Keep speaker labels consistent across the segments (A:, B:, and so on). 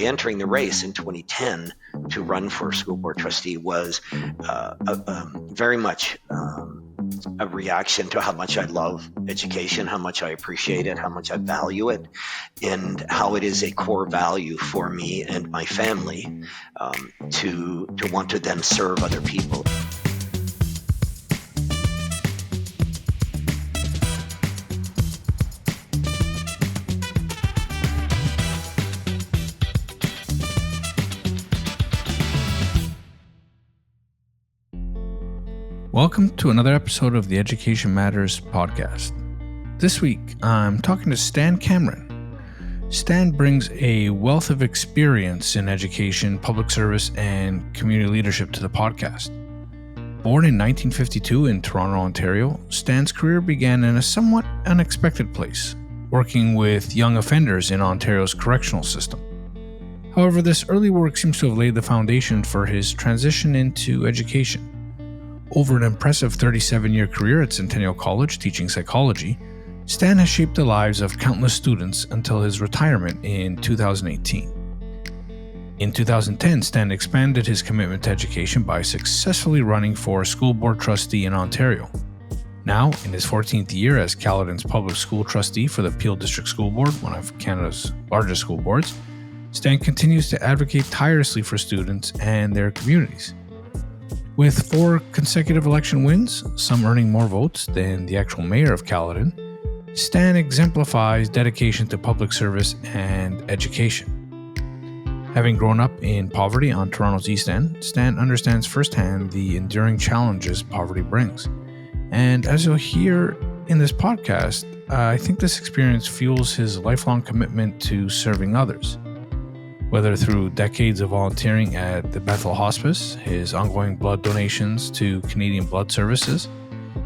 A: entering the race in 2010 to run for school board trustee was very much a reaction to how much I love education, how much I appreciate it, how much I value it, and how it is a core value for me and my family to want to then serve other people.
B: Welcome to another episode of the Education Matters podcast. This week, I'm talking to Stan Cameron. Stan brings a wealth of experience in education, public service, and community leadership to the podcast. Born in 1952 in Toronto, Ontario, Stan's career began in a somewhat unexpected place, working with young offenders in Ontario's correctional system. However, this early work seems to have laid the foundation for his transition into education. Over an impressive 37-year career at Centennial College teaching psychology, Stan has shaped the lives of countless students until his retirement in 2018. In 2010, Stan expanded his commitment to education by successfully running for school board trustee in Ontario. Now, in his 14th year as Caledon's public school trustee for the Peel District School Board, one of Canada's largest school boards, Stan continues to advocate tirelessly for students and their communities. With 4 consecutive election wins, some earning more votes than the actual mayor of Caledon, Stan exemplifies dedication to public service and education. Having grown up in poverty on Toronto's East End, Stan understands firsthand the enduring challenges poverty brings. And as you'll hear in this podcast, I think this experience fuels his lifelong commitment to serving others. Whether through decades of volunteering at the Bethel Hospice, his ongoing blood donations to Canadian Blood Services,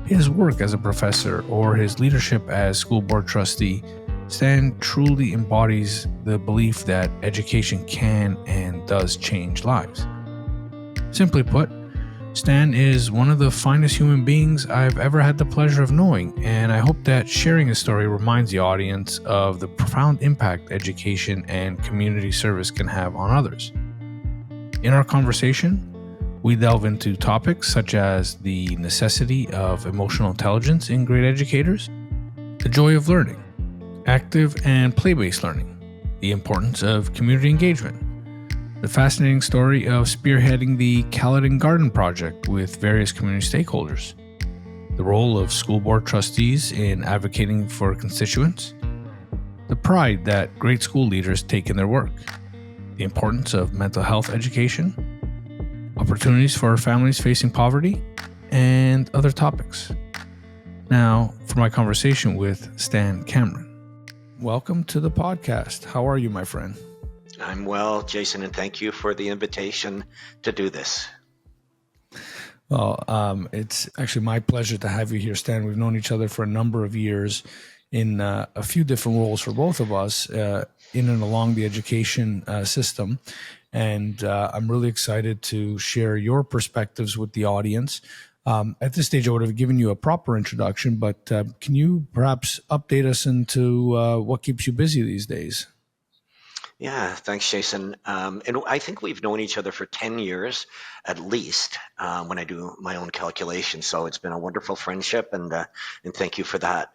B: his work as a professor, or his leadership as school board trustee, Stan truly embodies the belief that education can and does change lives. Simply put, Stan is one of the finest human beings I've ever had the pleasure of knowing, and I hope that sharing his story reminds the audience of the profound impact education and community service can have on others. In our conversation, we delve into topics such as the necessity of emotional intelligence in great educators, the joy of learning, active and play-based learning, the importance of community engagement, the fascinating story of spearheading the Caledon Garden Project with various community stakeholders, the role of school board trustees in advocating for constituents, the pride that great school leaders take in their work, the importance of mental health education, opportunities for families facing poverty, and other topics. Now, for my conversation with Stan Cameron. Welcome to the podcast. How are you, my friend?
A: I'm well, Jason, and thank you for the invitation to do this.
B: Well, it's actually my pleasure to have you here, Stan. We've known each other for a number of years in a few different roles for both of us in and along the education system. And I'm really excited to share your perspectives with the audience. At this stage, I would have given you a proper introduction, but can you perhaps update us into what keeps you busy these days?
A: Yeah, thanks, Jason. And I think we've known each other for 10 years at least when I do my own calculations. So it's been a wonderful friendship, and thank you for that.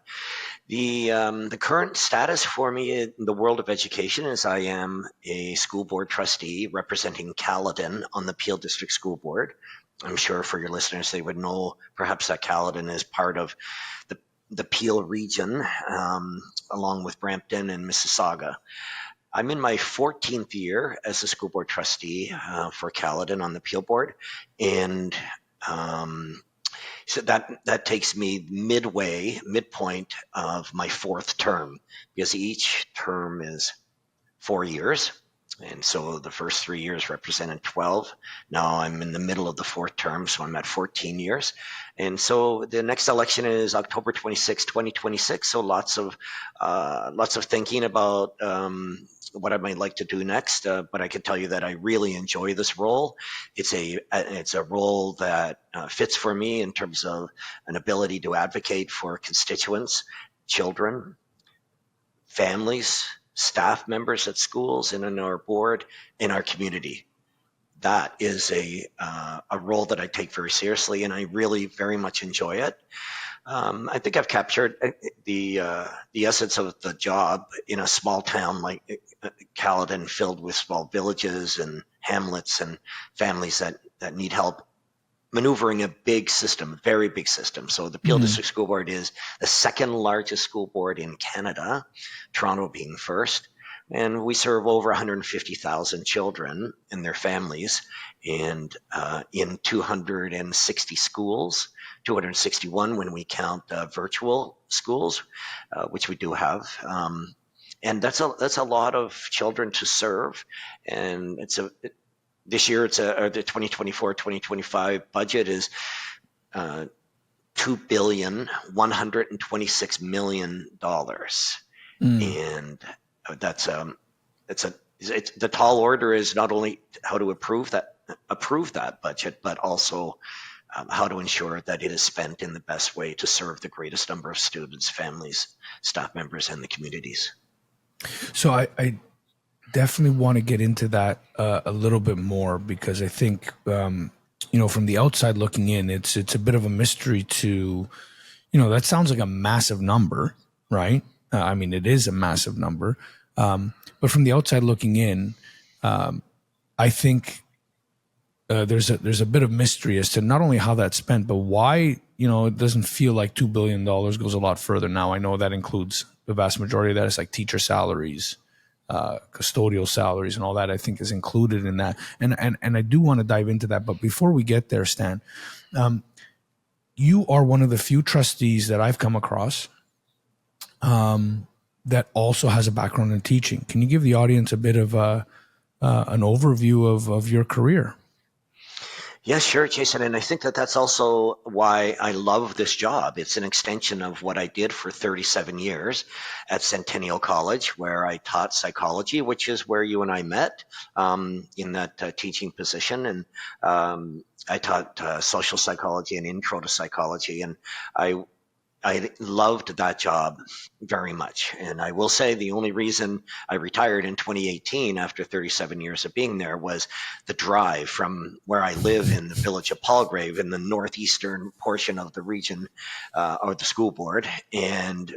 A: The current status for me in the world of education is I am a school board trustee representing Caledon on the Peel District School Board. I'm sure for your listeners, they would know perhaps that Caledon is part of the Peel region, along with Brampton and Mississauga. I'm in my 14th year as a school board trustee for Caledon on the Peel Board, and so that takes me midpoint of my 4th term, because each term is 4 years. And so the first 3 years represented 12. Now I'm in the middle of the 4th term, so I'm at 14 years. And so the next election is October 26, 2026. So lots of thinking about what I might like to do next. But I can tell you that I really enjoy this role. It's a role that fits for me in terms of an ability to advocate for constituents, children, families, staff members at schools and in our board, in our community. That is a role that I take very seriously, and I really very much enjoy it. I think I've captured the essence of the job in a small town like Caledon, filled with small villages and hamlets and families that need help maneuvering a big system, very big system. So the Peel District School Board is the second largest school board in Canada, Toronto being first. And we serve over 150,000 children and their families, and in 260 schools, 261 when we count virtual schools, which we do have. And that's a lot of children to serve, and this year the 2024-2025 budget is $2,126,000,000, and the tall order is not only how to approve that budget, but also how to ensure that it is spent in the best way to serve the greatest number of students, families, staff members, and the communities.
B: So I definitely want to get into that a little bit more, because I think from the outside looking in, it's a bit of a mystery to, that sounds like a massive number, right? I mean, it is a massive number, but from the outside looking in, I think there's a bit of mystery as to not only how that's spent, but why it doesn't feel like $2 billion goes a lot further. Now I know that includes the vast majority of that is like teacher salaries, custodial salaries, and all that I think is included in that. And I do want to dive into that. But before we get there, Stan, you are one of the few trustees that I've come across that also has a background in teaching. Can you give the audience a bit of an overview of your career?
A: Yeah, sure, Jason. And I think that's also why I love this job. It's an extension of what I did for 37 years at Centennial College, where I taught psychology, which is where you and I met in that teaching position. And I taught social psychology and intro to psychology. And I loved that job very much. And I will say the only reason I retired in 2018 after 37 years of being there was the drive from where I live in the village of Palgrave in the northeastern portion of the region or the school board, and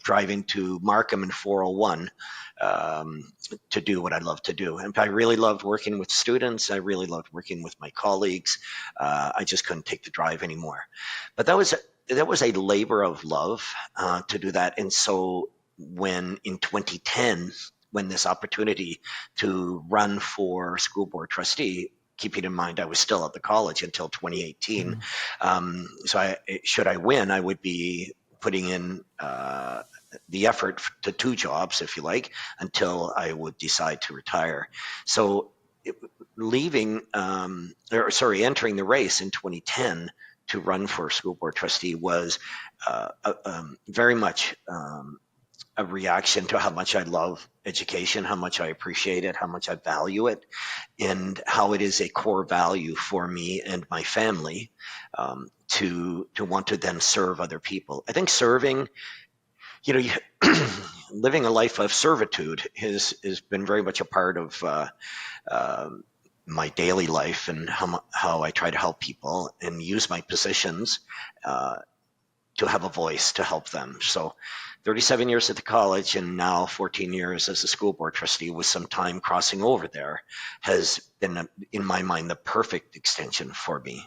A: driving to Markham and 401 to do what I love to do. And I really loved working with students. I really loved working with my colleagues. I just couldn't take the drive anymore. But that was a labor of love to do that. And so when in 2010, when this opportunity to run for school board trustee, keeping in mind I was still at the college until 2018, so should I win, I would be putting in the effort to two jobs, if you like, until I would decide to retire. So entering the race in 2010 to run for school board trustee was very much a reaction to how much I love education, how much I appreciate it, how much I value it, and how it is a core value for me and my family to want to then serve other people. I think serving, living a life of servitude has been very much a part of my daily life, and how I try to help people and use my positions to have a voice to help them. So 37 years at the college and now 14 years as a school board trustee with some time crossing over there has been, in my mind, the perfect extension for me.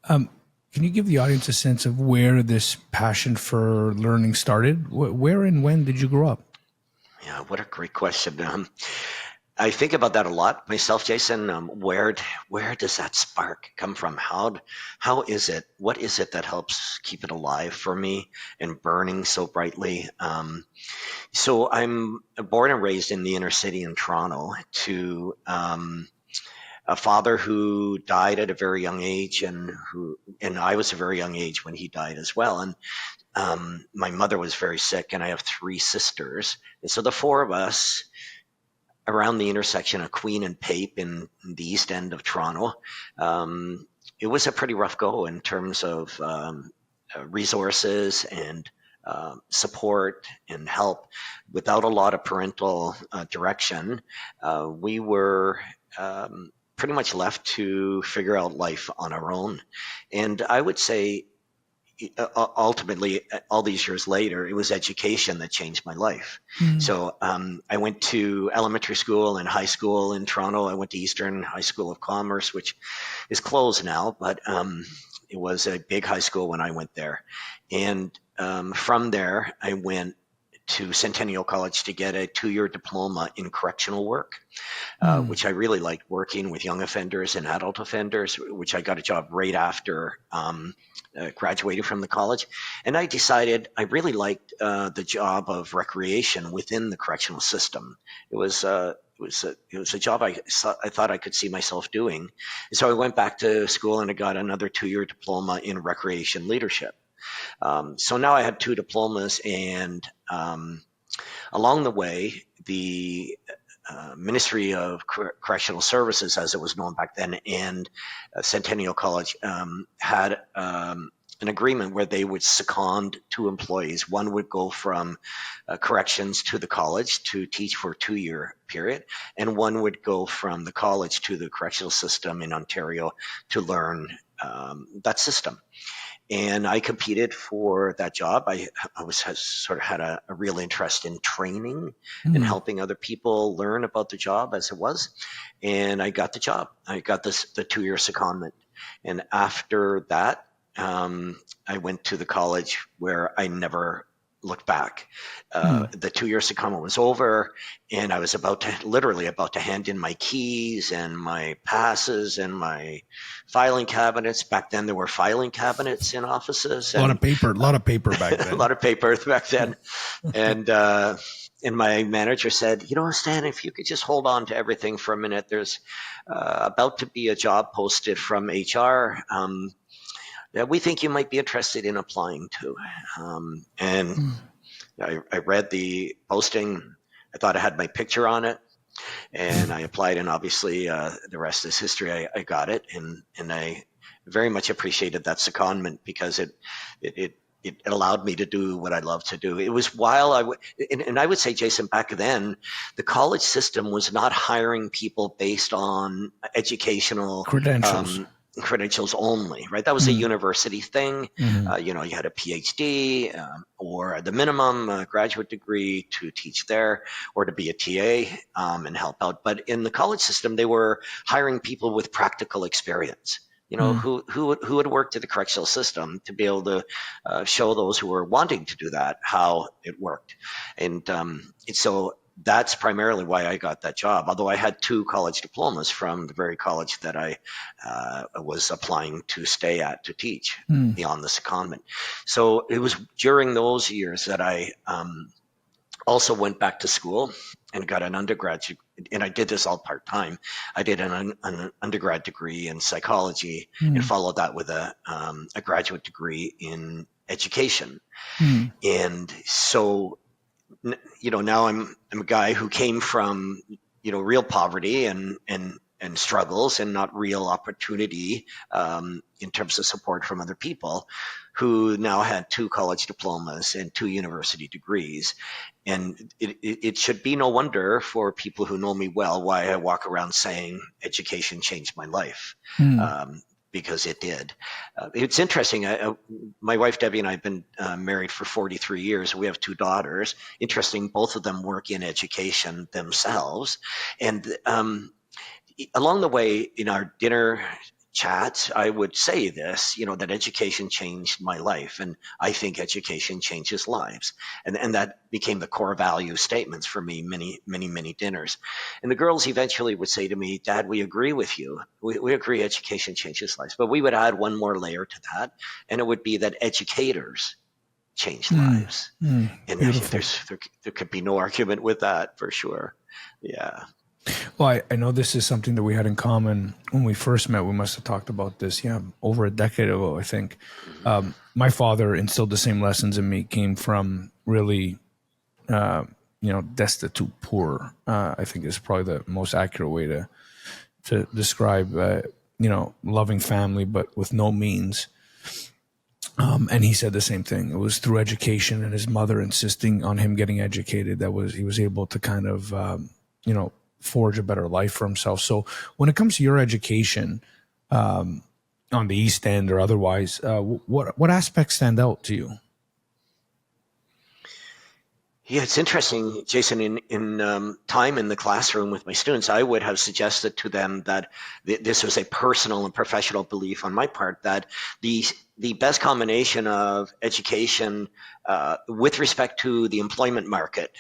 B: Can you give the audience a sense of where this passion for learning started? Where and when did you grow up?
A: Yeah, what a great question. I think about that a lot myself, Jason. Where does that spark come from? How is it? What is it that helps keep it alive for me and burning so brightly? So I'm born and raised in the inner city in Toronto to a father who died at a very young age, and I was a very young age when he died as well. And my mother was very sick, and I have three sisters, and so the four of us, around the intersection of Queen and Pape in the east end of Toronto, it was a pretty rough go in terms of resources and support and help, without a lot of parental direction, we were pretty much left to figure out life on our own. And I would say, ultimately, all these years later, it was education that changed my life. So I went to elementary school and high school in Toronto. I went to Eastern High School of Commerce, which is closed now, but it was a big high school when I went there. And from there, I went to Centennial College to get a 2-year diploma in correctional work, which I really liked, working with young offenders and adult offenders, which I got a job right after graduated from the college. And I decided I really liked the job of recreation within the correctional system. It was a job I thought I could see myself doing. And so I went back to school and I got another 2-year diploma in recreation leadership. So now I had 2 diplomas, and along the way, the Ministry of Correctional Services, as it was known back then, and Centennial College had an agreement where they would second 2 employees. One would go from corrections to the college to teach for a 2-year period, and one would go from the college to the correctional system in Ontario to learn that system. And I competed for that job. I sort of had a real interest in training and helping other people learn about the job as it was. And I got the job. I got the 2-year secondment. And after that, I went to the college where I never looked back. The 2-year secondment was over, and I was literally about to hand in my keys and my passes and my filing cabinets. Back then, there were filing cabinets in offices.
B: A lot of paper back then.
A: A lot of paper back then. And my manager said, Stan, if you could just hold on to everything for a minute, there's about to be a job posted from HR that we think you might be interested in applying to. I read the posting. I thought it had my picture on it, and I applied, and obviously the rest is history. I got it, and I very much appreciated that secondment, because it allowed me to do what I love to do. It was while and I would say, Jason, back then, the college system was not hiring people based on educational credentials only, right? That was a university thing. You had a PhD or the minimum graduate degree to teach there, or to be a TA and help out. But in the college system, they were hiring people with practical experience. Who had worked in the correctional system, to be able to show those who were wanting to do that how it worked. And so that's primarily why I got that job, although I had 2 college diplomas from the very college that I was applying to stay at to teach beyond the secondment. So it was during those years that I also went back to school and got an undergraduate, and I did this all part-time. I did an undergrad degree in psychology and followed that with a graduate degree in education. And so now I'm a guy who came from, real poverty and struggles, and not real opportunity in terms of support from other people, who now had 2 college diplomas and 2 university degrees. And it should be no wonder for people who know me well why I walk around saying education changed my life. Because it did. It's interesting. My wife, Debbie, and I have been married for 43 years. We have 2 daughters. Interesting, both of them work in education themselves. And along the way, in our dinner chats, I would say this, that education changed my life. And I think education changes lives. And that became the core value statements for me many, many, many dinners. And the girls eventually would say to me, Dad, we agree with you. We agree education changes lives. But we would add one more layer to that. And it would be that educators change lives. And I think there could be no argument with that, for sure. Yeah.
B: Well, I know this is something that we had in common when we first met. We must have talked about this, over a decade ago, I think. My father instilled the same lessons in me, came from really, destitute, poor, I think is probably the most accurate way to describe, loving family, but with no means. And he said the same thing. It was through education and his mother insisting on him getting educated he was able to kind of, forge a better life for himself. So when it comes to your education on the East End or otherwise, what aspects stand out to you?
A: Yeah, it's interesting, Jason. In time in the classroom with my students, I would have suggested to them that this was a personal and professional belief on my part that the the best combination of education with respect to the employment market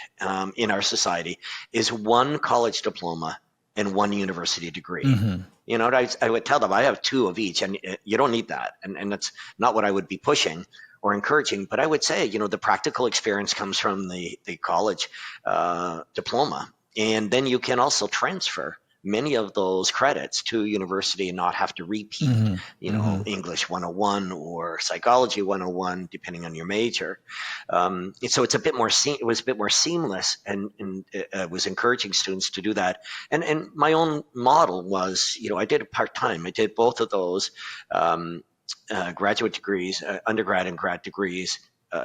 A: in our society is one college diploma and one university degree.
B: Mm-hmm.
A: You know, I would tell them I have two of each, and you don't need that, and that's not what I would be pushing or encouraging. But I would say, the practical experience comes from the college diploma. And then you can also transfer many of those credits to university and not have to repeat,
B: Mm-hmm. Mm-hmm.
A: English 101 or psychology 101, depending on your major. So it's a bit more, it was a bit more seamless, and was encouraging students to do that. And my own model was, I did it part-time. I did both of those. Graduate degrees, undergrad and grad degrees,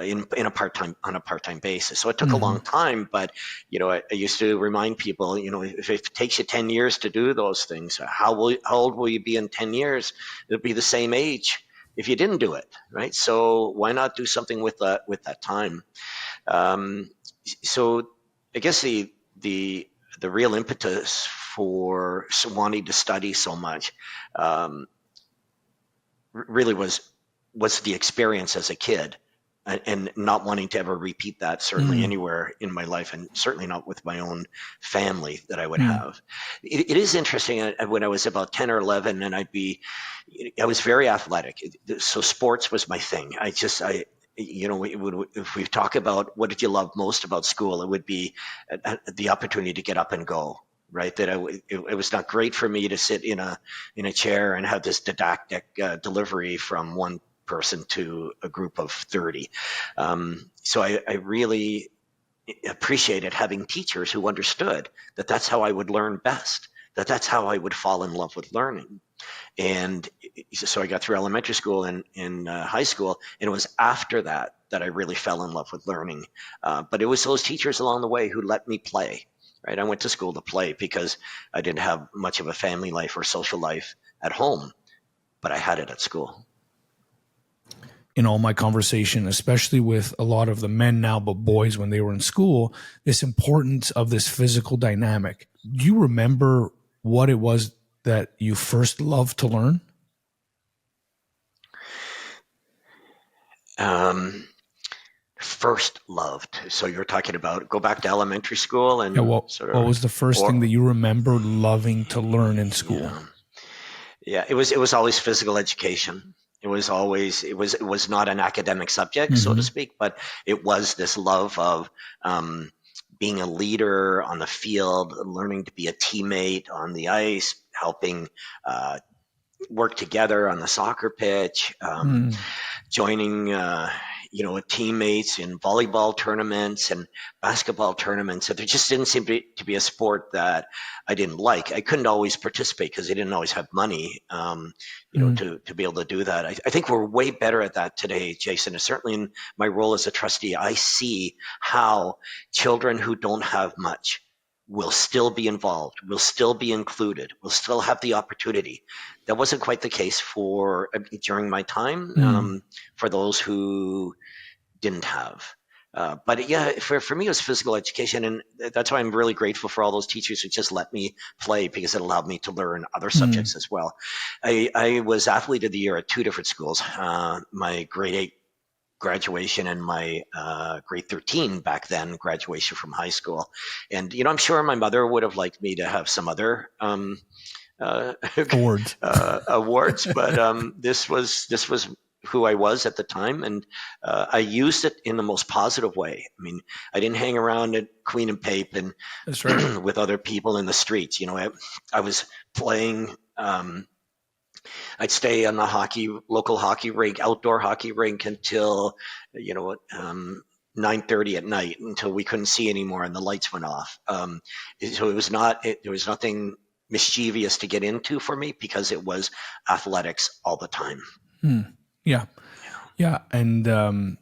A: in a part-time basis. So it took a
B: Mm-hmm.
A: long time, but I used to remind people, if it takes you 10 years to do those things, how old will you be in 10 years? It'll be the same age if you didn't do it, right? So why not do something with that time? Um, so I guess the real impetus for wanting to study so much um, really was the experience as a kid, and not wanting to ever repeat that, certainly
B: Mm-hmm.
A: anywhere in my life, and certainly not with my own family that I would have. It is interesting. When I was about 10 or 11, and I was very athletic, so sports was my thing. If we talk about what did you love most about school, it would be the opportunity to get up and go. Right, it was not great for me to sit in a chair and have this didactic delivery from one person to a group of 30. So I really appreciated having teachers who understood that that's how I would learn best, that that's how I would fall in love with learning. And so I got through elementary school and in high school, and it was after that I really fell in love with learning. But it was those teachers along the way who let me play. Right, I went to school to play because I didn't have much of a family life or social life at home, but I had it at school.
B: In all my conversation, especially with a lot of the men now, but boys when they were in school, this importance of this physical dynamic. Do you remember what it was that you first loved to learn?
A: Um, First loved. So you're talking about go back to elementary school
B: Yeah,
A: and
B: what
A: sort
B: what
A: of,
B: was the first thing that
A: or
B: you remember loving to learn in school?
A: yeah, yeah. It was always physical education. It was not an academic subject, so to
B: Mm-hmm.
A: speak, but it was this love of um, being a leader on the field, learning to be a teammate on the ice, helping uh, work together on the soccer pitch,
B: Mm-hmm.
A: joining teammates in volleyball tournaments and basketball tournaments. So there just didn't seem to be a sport that I didn't like. I couldn't always participate because I didn't always have money, to be able to do that. I think we're way better at that today, Jason. And certainly in my role as a trustee, I see how children who don't have much will still be involved, will still be included, will still have the opportunity. That wasn't quite the case for during my time,
B: Mm-hmm.
A: for those who didn't have. But yeah, for me, it was physical education. And that's why I'm really grateful for all those teachers who just let me play, because it allowed me to learn other subjects as well. I was athlete of the year at two different schools, my grade 8 graduation and my grade 13 back then graduation from high school. And, I'm sure my mother would have liked me to have some other uh,
B: Awards.
A: awards, but this was who I was at the time, and I used it in the most positive way. I mean, I didn't hang around at Queen and Pape and
B: That's right.
A: with other people in the streets. I was playing. I'd stay on the local hockey rink, outdoor hockey rink until, 9:30 at night, until we couldn't see anymore and the lights went off. So there was nothing mischievous to get into for me because it was athletics all the time.
B: Hmm. Yeah. Yeah, and I'm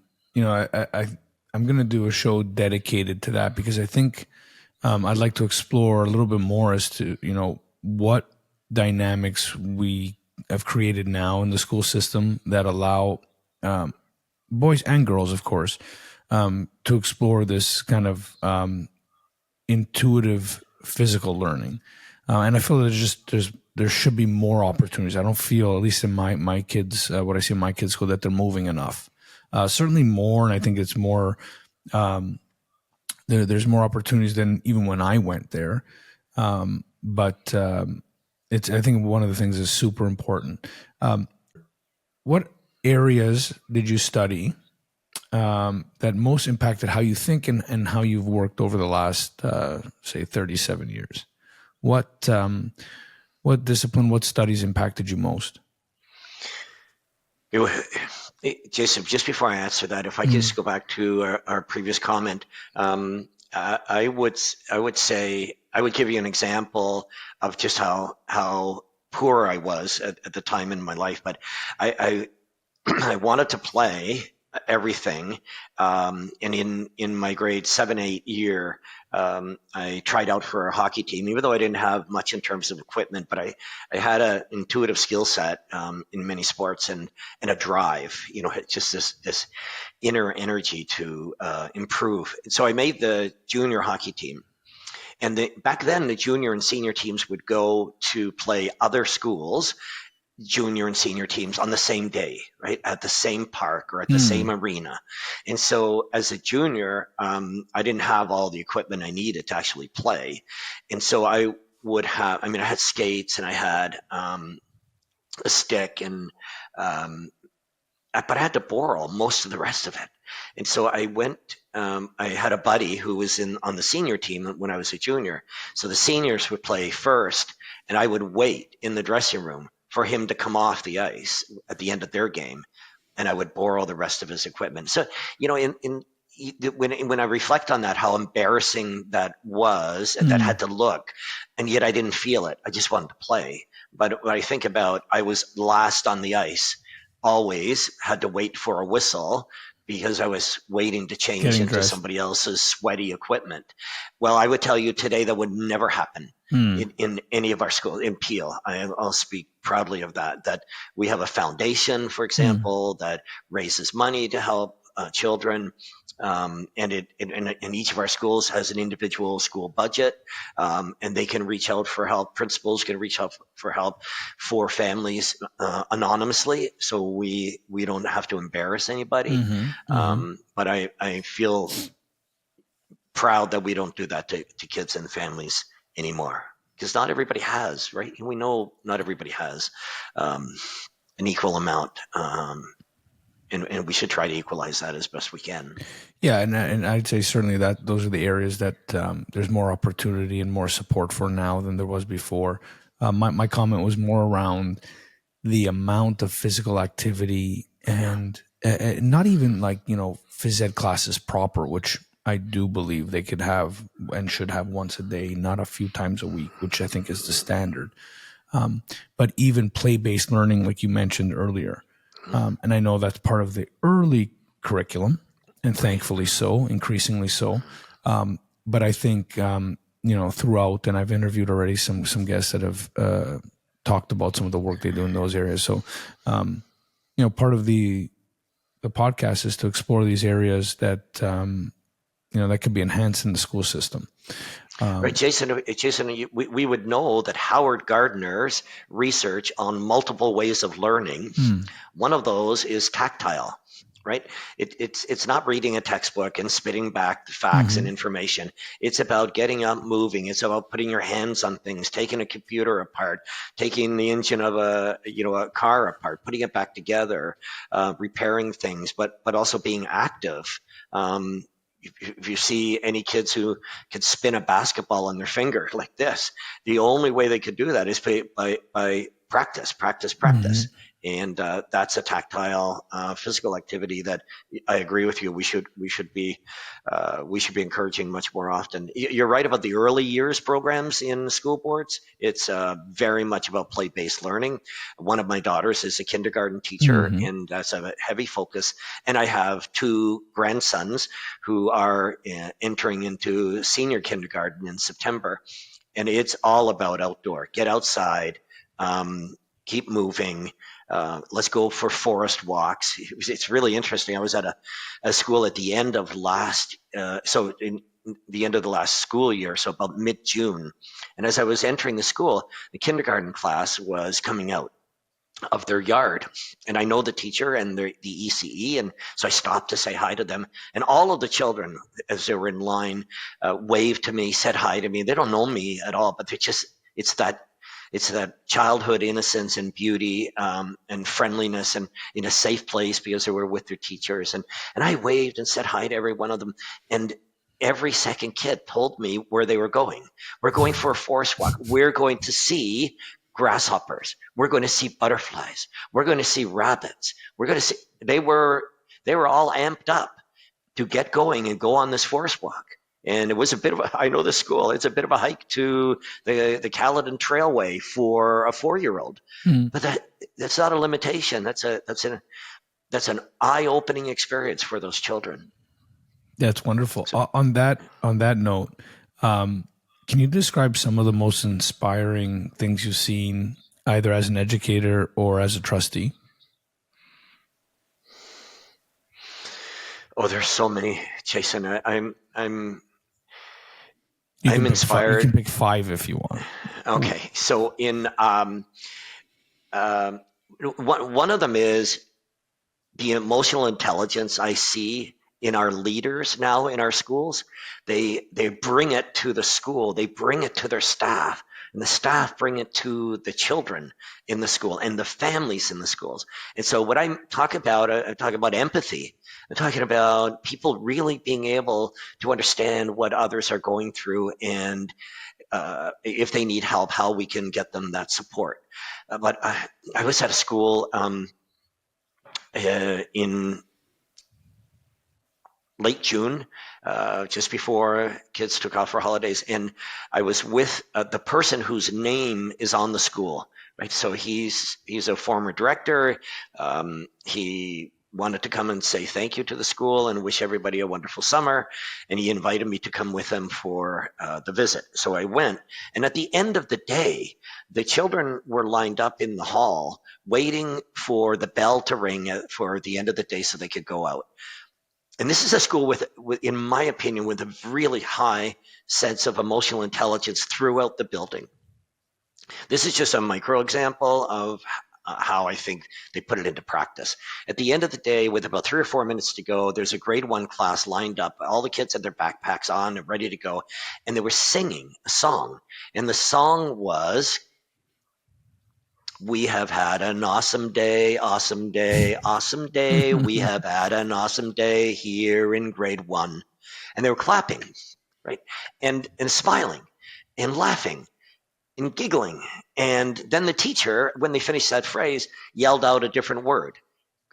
B: going to do a show dedicated to that because I think I'd like to explore a little bit more as to what dynamics we have created now in the school system that allow boys and girls, of course, to explore this kind of intuitive physical learning. And I feel that there should be more opportunities. I don't feel, at least in my kids, what I see in my kids' school, that they're moving enough. Certainly more, and I think it's more. There's more opportunities than even when I went there. But it's, I think one of the things is super important. What areas did you study that most impacted how you think and how you've worked over the last, say, 37 years? What discipline, what studies impacted you most?
A: Jason, just before I answer that, if I could
B: Mm.
A: just go back to our previous comment, I would say I would give you an example of just how poor I was at the time in my life. But I I wanted to play everything, and in my grade 7, 8 year, I tried out for a hockey team, even though I didn't have much in terms of equipment. But I had an intuitive skill set in many sports and a drive. Just this inner energy to improve. So I made the junior hockey team. And back then, the junior and senior teams would go to play other schools, junior and senior teams on the same day, right? At the same park or at the same
B: Mm.
A: arena. And so as a junior, I didn't have all the equipment I needed to actually play. And so I had skates and I had a stick um, but I had to borrow most of the rest of it. And so I had a buddy who was on the senior team when I was a junior. So the seniors would play first, and I would wait in the dressing room for him to come off the ice at the end of their game, and I would borrow the rest of his equipment. So, in when I reflect on that, how embarrassing that was, and that
B: Mm.
A: had to look, and yet I didn't feel it. I just wanted to play. But when I think about, I was last on the ice, always had to wait for a whistle because I was waiting to change
B: Getting
A: into
B: dressed.
A: somebody else's sweaty equipment. Well, I would tell you today that would never happen
B: Mm.
A: in any of our schools in Peel. I'll speak proudly of that we have a foundation, for
B: Mm.
A: example, that raises money to help children. And each of our schools has an individual school budget, and they can reach out for help. Principals can reach out for help for families anonymously, so we don't have to embarrass anybody.
B: Mm-hmm. Mm-hmm.
A: But I feel proud that we don't do that to kids and families anymore, because not everybody has, right? We know not everybody has um, an equal amount, and we should try to equalize that as best we can.
B: Yeah, and I'd say certainly that those are the areas that there's more opportunity and more support for now than there was before. My comment was more around the amount of physical activity
A: Yeah.
B: and not even like phys ed classes proper, which I do believe they could have and should have once a day, not a few times a week, which I think is the standard. But even play-based learning, like you mentioned earlier, and I know that's part of the early curriculum, and
A: Right.
B: thankfully so, increasingly so. But I think throughout, and I've interviewed already some guests that have talked about some of the work they do in those areas. So, part of the podcast is to explore these areas that that could be enhanced in the school system.
A: Right, Jason, we would know that Howard Gardner's research on multiple ways of learning,
B: Mm.
A: one of those is tactile, right? It's not reading a textbook and spitting back the facts and
B: Hmm.
A: information. It's about getting up, moving. It's about putting your hands on things, taking a computer apart, taking the engine of a car apart, putting it back together, repairing things, but also being active. Um, if you see any kids who can spin a basketball on their finger like this, the only way they could do that is by practice, practice,
B: Hmm.
A: practice. And that's a tactile physical activity that I agree with you. We should be encouraging much more often. You're right about the early years programs in school boards. It's very much about play-based learning. One of my daughters is a kindergarten teacher,
B: Mm-hmm.
A: and that's a heavy focus. And I have two grandsons who are entering into senior kindergarten in September, and it's all about outdoor. Get outside, keep moving. Let's go for forest walks. It's really interesting. I was at a school at the end of the end of the last school year, so about mid-June. And as I was entering the school, the kindergarten class was coming out of their yard. And I know the teacher and the ECE, and so I stopped to say hi to them. And all of the children, as they were in line, waved to me, said hi to me. They don't know me at all, but it's that it's that childhood innocence and beauty, and friendliness, and in a safe place because they were with their teachers. And I waved and said hi to every one of them. And every second kid told me where they were going. We're going for a forest walk. We're going to see grasshoppers. We're going to see butterflies. We're going to see rabbits. We're going to see. They were all amped up to get going and go on this forest walk. And it was a bit of a, I know the school, it's a bit of a hike to the Caladen Trailway for a 4-year-old.
B: Mm.
A: But that's not a limitation. That's an eye-opening experience for those children.
B: That's wonderful.
A: So,
B: On that note, can you describe some of the most inspiring things you've seen, either as an educator or as a trustee?
A: oh, there's so many, Jason. I'm
B: You
A: I'm
B: can pick five. You can
A: inspired.
B: pick five if you want.
A: Okay, so in um, one of them is the emotional intelligence I see in our leaders now in our schools. They bring it to the school, they bring it to their staff, and the staff bring it to the children in the school and the families in the schools. And so what I talk about empathy. I'm talking about people really being able to understand what others are going through, and if they need help, how we can get them that support. But I was at a school in late June, just before kids took off for holidays, and I was with the person whose name is on the school. Right, so he's a former director. He wanted to come and say thank you to the school and wish everybody a wonderful summer, and he invited me to come with him for the visit. So I went, and at the end of the day, the children were lined up in the hall waiting for the bell to ring for the end of the day so they could go out. And this is a school with, in my opinion, with a really high sense of emotional intelligence throughout the building. This is just a micro example of how I think they put it into practice. At the end of the day, with about 3 or 4 minutes to go, there's a grade 1 class lined up. All the kids had their backpacks on and ready to go, and they were singing a song. And the song was, "We have had an awesome day, awesome day, awesome day. We have had an awesome day here in grade 1." And they were clapping, right? And smiling and laughing and giggling. And then the teacher, when they finished that phrase, yelled out a different word.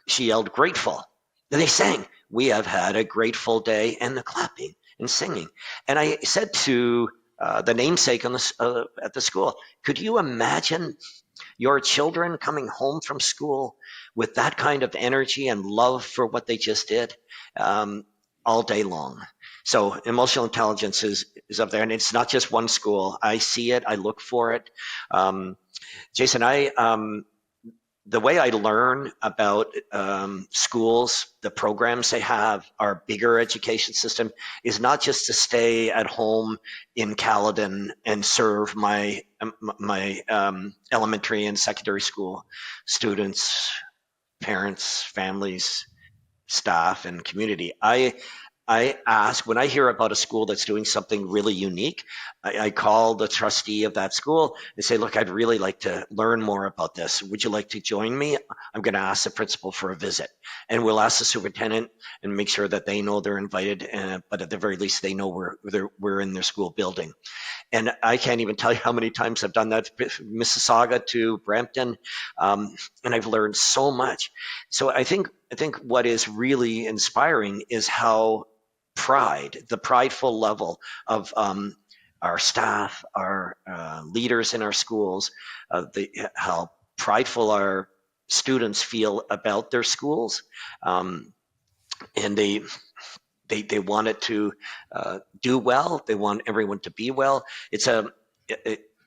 A: She yelled grateful. Then they sang, "We have had a grateful day," and the clapping and singing. And I said to the namesake at the school, could you imagine your children coming home from school with that kind of energy and love for what they just did, all day long? So emotional intelligence is up there, and it's not just one school. I see it, I look for it. Jason, the way I learn about schools, the programs they have, our bigger education system, is not just to stay at home in Caledon and serve my elementary and secondary school students, parents, families, staff, and community. I ask, when I hear about a school that's doing something really unique, I call the trustee of that school and say, look, I'd really like to learn more about this. Would you like to join me? I'm going to ask the principal for a visit. And we'll ask the superintendent and make sure that they know they're invited, but at the very least, they know we're in their school building. And I can't even tell you how many times I've done that, Mississauga to Brampton, and I've learned so much. So I think what is really inspiring is how the prideful level of our staff, our leaders in our schools, how prideful our students feel about their schools, and they want it to do well. They want everyone to be well. It's a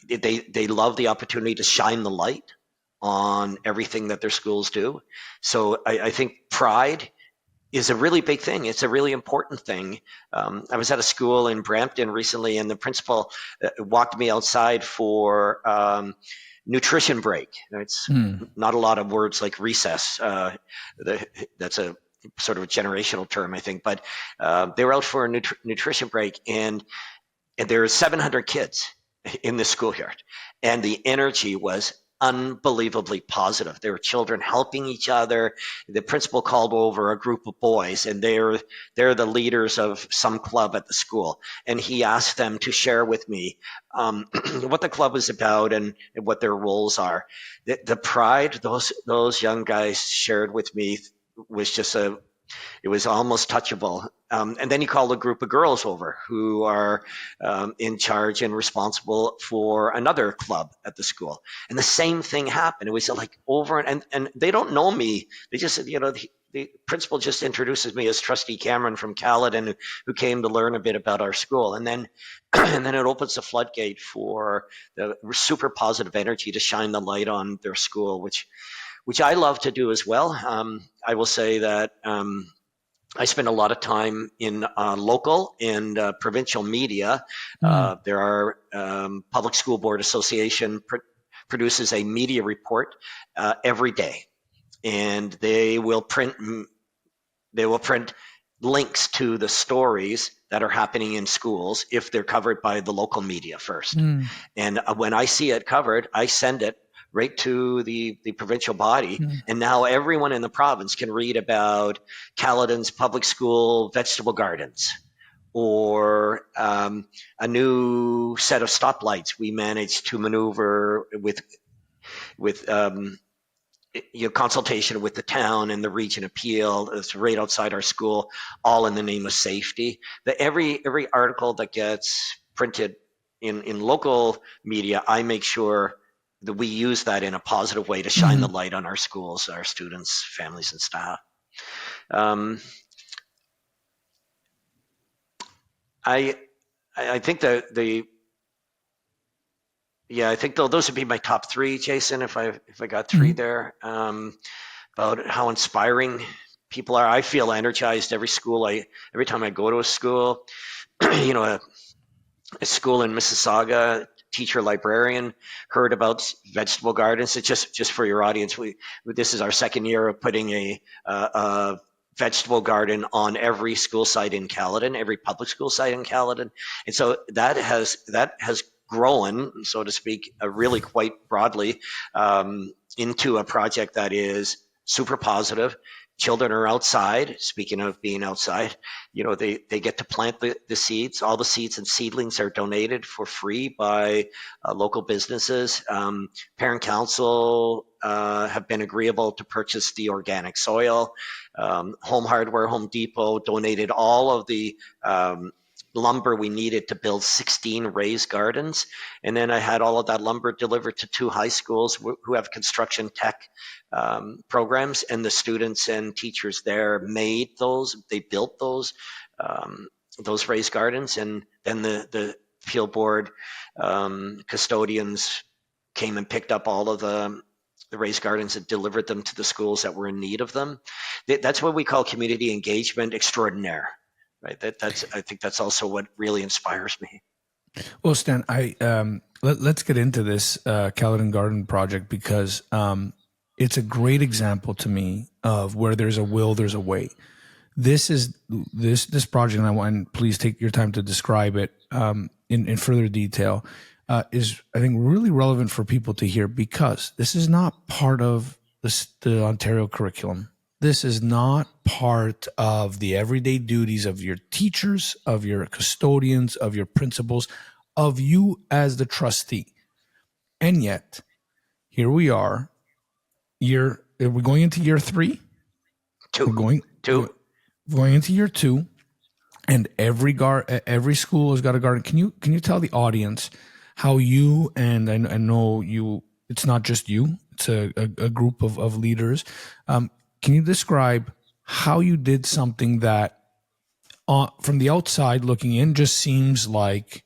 A: they love the opportunity to shine the light on everything that their schools do. So I think pride is a really big thing. It's a really important thing. I was at a school in Brampton recently, and the principal walked me outside for nutrition break. It's not a lot of words like recess. That's a sort of a generational term, I think. But they were out for a nutrition break, and there were 700 kids in the schoolyard, and the energy was unbelievably positive. There were children helping each other. The principal called over a group of boys, and they're the leaders of some club at the school. And he asked them to share with me what the club is about and what their roles are. The pride those young guys shared with me was just it was almost touchable. And then he called a group of girls over who are in charge and responsible for another club at the school. And the same thing happened. It was like over and they don't know me. They just, the principal just introduces me as Trustee Cameron from Caladen, who came to learn a bit about our school. And then, and then it opens the floodgate for the super positive energy to shine the light on their school, which I love to do as well. I will say that I spend a lot of time in local and provincial media. There are Public School Board Association produces a media report every day, and they will print links to the stories that are happening in schools if they're covered by the local media first. And when I see it covered, I send it right to the provincial body. And now everyone in the province can read about Caledon's public school vegetable gardens, or a new set of stoplights we managed to maneuver with consultation with the town and the region appeal. It's right outside our school, all in the name of safety. Every article that gets printed in local media, I make sure that we use that in a positive way to shine the light on our schools, our students, families, and staff. I think I think those would be my top three, Jason. If I got three there, about how inspiring people are. I feel energized every time I go to a school. A school in Mississauga, teacher librarian, heard about vegetable gardens. It's just for your audience. This is our second year of putting a vegetable garden on every school site in Caladen, every public school site in Caladen, and so that has grown, so to speak, really quite broadly into a project that is super positive. Children are outside. Speaking of being outside, they get to plant the seeds. All the seeds and seedlings are donated for free by local businesses. Parent council have been agreeable to purchase the organic soil. Home Hardware, Home Depot donated all of the lumber we needed to build 16 raised gardens. And then I had all of that lumber delivered to 2 high schools who have construction tech programs, and the students and teachers there they built those raised gardens. And then the field board custodians came and picked up all of the raised gardens and delivered them to the schools that were in need of them. That's what we call community engagement extraordinaire. Right. I think that's also what really inspires me.
B: Well, Stan, let's get into this Caledon Garden project, because it's a great example to me of where there's a will, there's a way. This project, and I want, please take your time to describe it in further detail, is, I think, really relevant for people to hear, because this is not part of the Ontario curriculum. This is not part of the everyday duties of your teachers, of your custodians, of your principals, of you as the trustee. And yet, here we are. We're going into year 3. We're going into year 2, and every school has got a garden. Can you tell the audience how you, and I know you, it's not just you, it's a group of leaders. Can you describe how you did something that from the outside looking in just seems like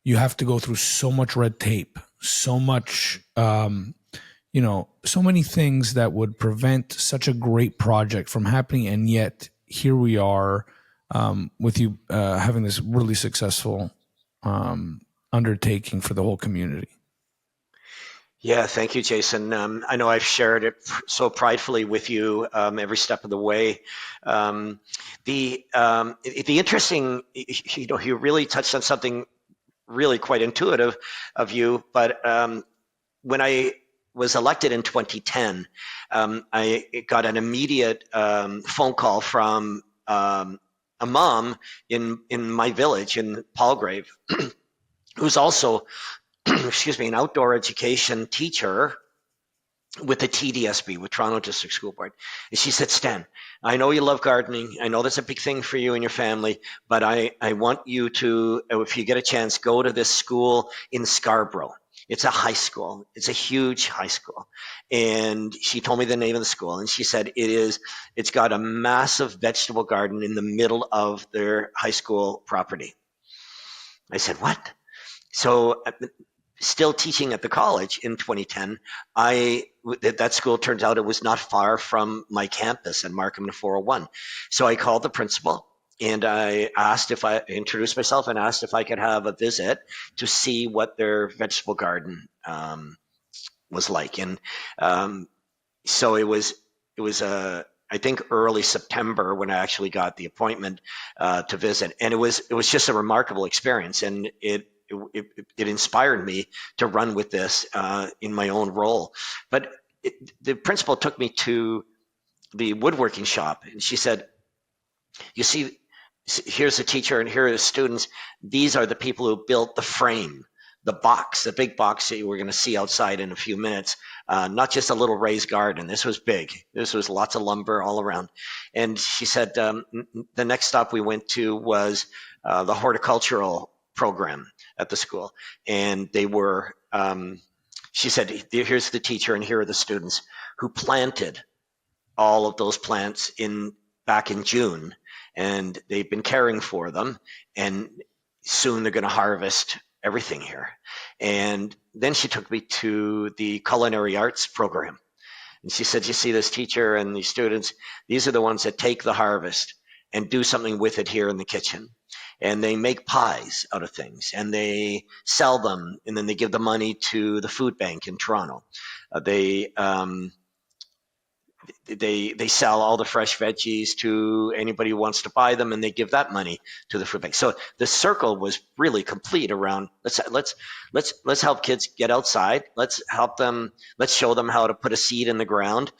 B: you have to go through so much red tape, so much, so many things that would prevent such a great project from happening. And yet here we are with you having this really successful undertaking for the whole community.
A: Yeah, thank you, Jason. I know I've shared it so pridefully with you every step of the way. The interesting, you really touched on something really quite intuitive of you. But when I was elected in 2010, I got an immediate phone call from a mom in my village in Palgrave, who's also excuse me, an outdoor education teacher with the TDSB, with Toronto District School Board. And she said, Stan, I know you love gardening. I know that's a big thing for you and your family, but I want you to, if you get a chance, go to this school in Scarborough. It's a high school. It's a huge high school. And she told me the name of the school. And she said, it's got a massive vegetable garden in the middle of their high school property. I said, what? So still teaching at the college in 2010, that school, turns out it was not far from my campus in Markham to 401. So I called the principal and I introduced myself and asked if I could have a visit to see what their vegetable garden was like. And so it was I think early September when I actually got the appointment to visit, and it was just a remarkable experience, and it inspired me to run with this in my own role. But the principal took me to the woodworking shop, and she said, you see, here's the teacher and here are the students. These are the people who built the frame, the box, the big box that we're going to see outside in a few minutes. Not just a little raised garden. This was big. This was lots of lumber all around. And she said the next stop we went to was the horticultural program at the school. And they were, she said, here's the teacher and here are the students who planted all of those plants back in June. And they've been caring for them. And soon they're going to harvest everything here. And then she took me to the culinary arts program. And she said, you see this teacher and these students, these are the ones that take the harvest and do something with it here in the kitchen. And they make pies out of things and they sell them. And then they give the money to the food bank in Toronto. They sell all the fresh veggies to anybody who wants to buy them, and they give that money to the food bank. So the circle was really complete around let's help kids get outside. Let's help them. Let's show them how to put a seed in the ground,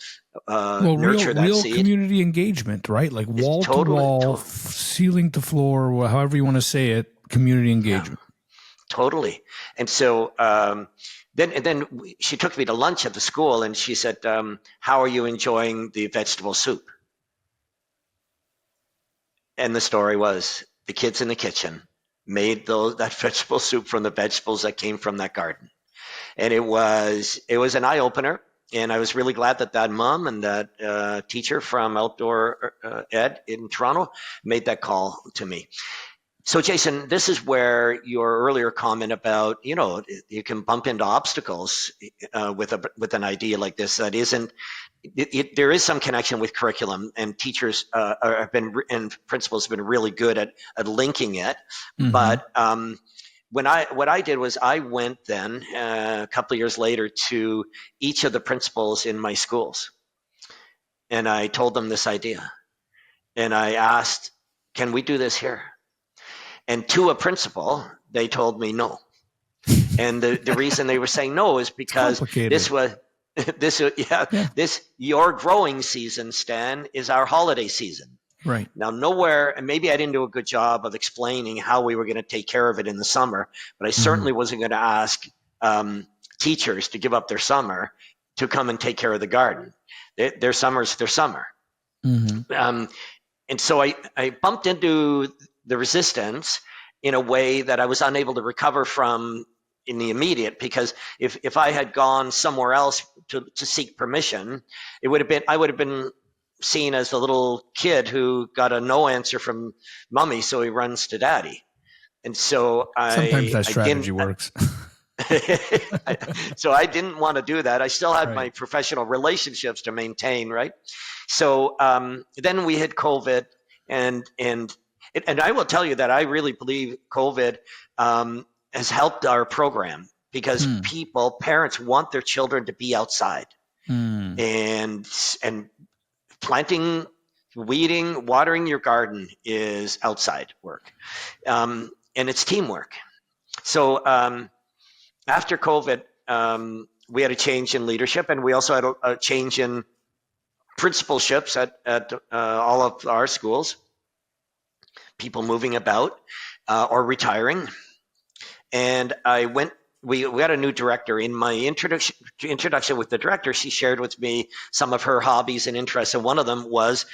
A: nurture that
B: real
A: seed.
B: Community engagement, right? Like wall to wall, ceiling to floor, however you want to say it. Community engagement.
A: Yeah, totally. And so. Then she took me to lunch at the school and she said, how are you enjoying the vegetable soup? And the story was the kids in the kitchen made that vegetable soup from the vegetables that came from that garden. And it was an eye opener. And I was really glad that mom and that teacher from outdoor ed in Toronto made that call to me. So, Jason, this is where your earlier comment about, you can bump into obstacles with an idea like this that isn't. There is some connection with curriculum, and teachers and principals have been really good at linking it. Mm-hmm. But what I did was I went then a couple of years later to each of the principals in my schools, and I told them this idea, and I asked, "Can we do this here?" And to a principal, they told me no. And the reason they were saying no is because your growing season, Stan, is our holiday season.
B: Right.
A: Now, nowhere, and maybe I didn't do a good job of explaining how we were going to take care of it in the summer, but I certainly wasn't going to ask teachers to give up their summer to come and take care of the garden. Their summer's their summer. Um, and so I bumped into the resistance in a way that I was unable to recover from in the immediate, because if I had gone somewhere else to seek permission, I would have been seen as the little kid who got a no answer from mommy, so he runs to daddy. And so
B: Sometimes that
A: I didn't.
B: strategy works.
A: So I didn't want to do that. I still had
B: Right.
A: my professional relationships to maintain, right? So then we hit COVID, and I will tell you that I really believe COVID has helped our program, because parents want their children to be outside, and planting, weeding, watering your garden is outside work, and it's teamwork. So after COVID, we had a change in leadership, and we also had a change in principalships at all of our schools, people moving about or retiring. And we had a new director. In my introduction with the director, she shared with me some of her hobbies and interests, and one of them was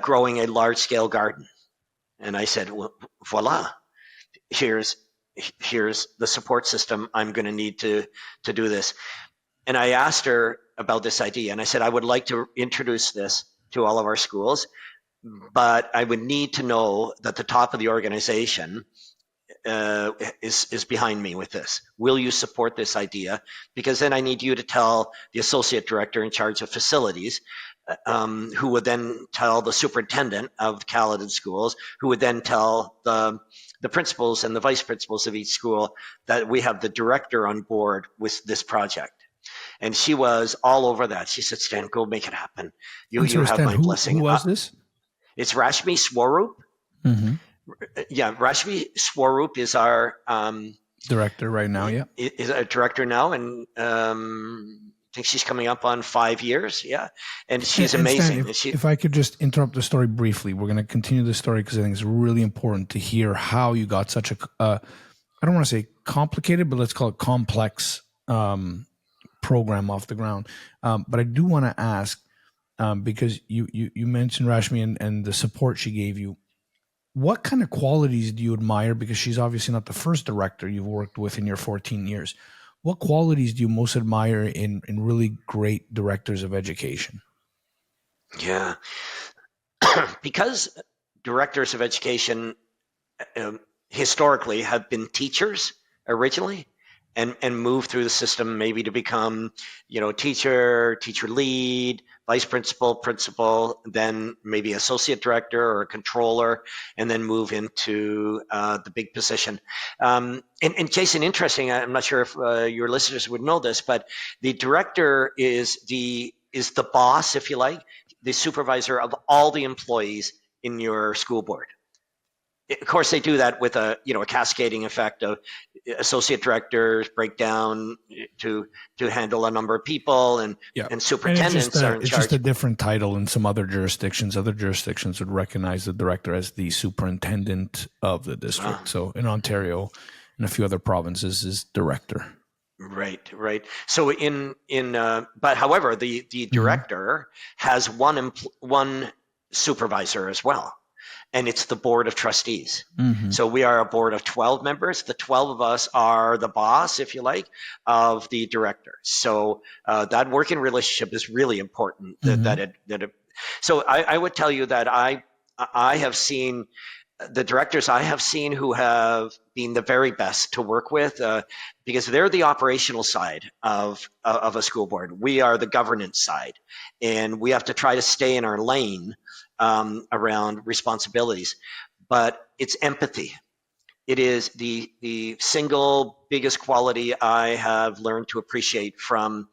A: growing a large-scale garden. And I said, well, voila, here's the support system I'm going to need to do this. And I asked her about this idea, and I said, I would like to introduce this to all of our schools, but I would need to know that the top of the organization is behind me with this. Will you support this idea? Because then I need you to tell the associate director in charge of facilities, who would then tell the superintendent of the Caladen schools, who would then tell the principals and the vice principals of each school that we have the director on board with this project. And she was all over that. She said, Stan, go make it happen. You have
B: Stan,
A: my blessing.
B: Who was this?
A: It's Rashmi Swaroop. Yeah, Rashmi Swaroop is our
B: director right now. Yeah,
A: is a director now, and I think she's coming up on 5 years. Yeah, and she's amazing.
B: Stan, if I could just interrupt the story briefly, we're going to continue the story because I think it's really important to hear how you got such a I don't want to say complicated, but let's call it complex program off the ground. But I do want to ask, because you mentioned Rashmi and the support she gave you. What kind of qualities do you admire? Because she's obviously not the first director you've worked with in your 14 years. What qualities do you most admire in really great directors of education?
A: Yeah, because directors of education historically have been teachers originally, and move through the system maybe to become, teacher lead, vice principal, principal, then maybe associate director or a controller, and then move into the big position. And Jason, interesting, I'm not sure if your listeners would know this, but the director is the boss, if you like, the supervisor of all the employees in your school board. Of course, they do that with a cascading effect of associate directors break down to handle a number of people, and superintendents are in charge.
B: It's just a different title in some other jurisdictions. Other jurisdictions would recognize the director as the superintendent of the district. So in Ontario and a few other provinces is director.
A: Right. So but however, the director has one supervisor as well. And it's the board of trustees. So we are a board of 12 members. The 12 of us are the boss, if you like, of the director. So that working relationship is really important. So I would tell you that I have seen the directors I have seen who have been the very best to work with, because they're the operational side of a school board. We are the governance side, and we have to try to stay in our lane around responsibilities. But it's empathy. It is the single biggest quality I have learned to appreciate from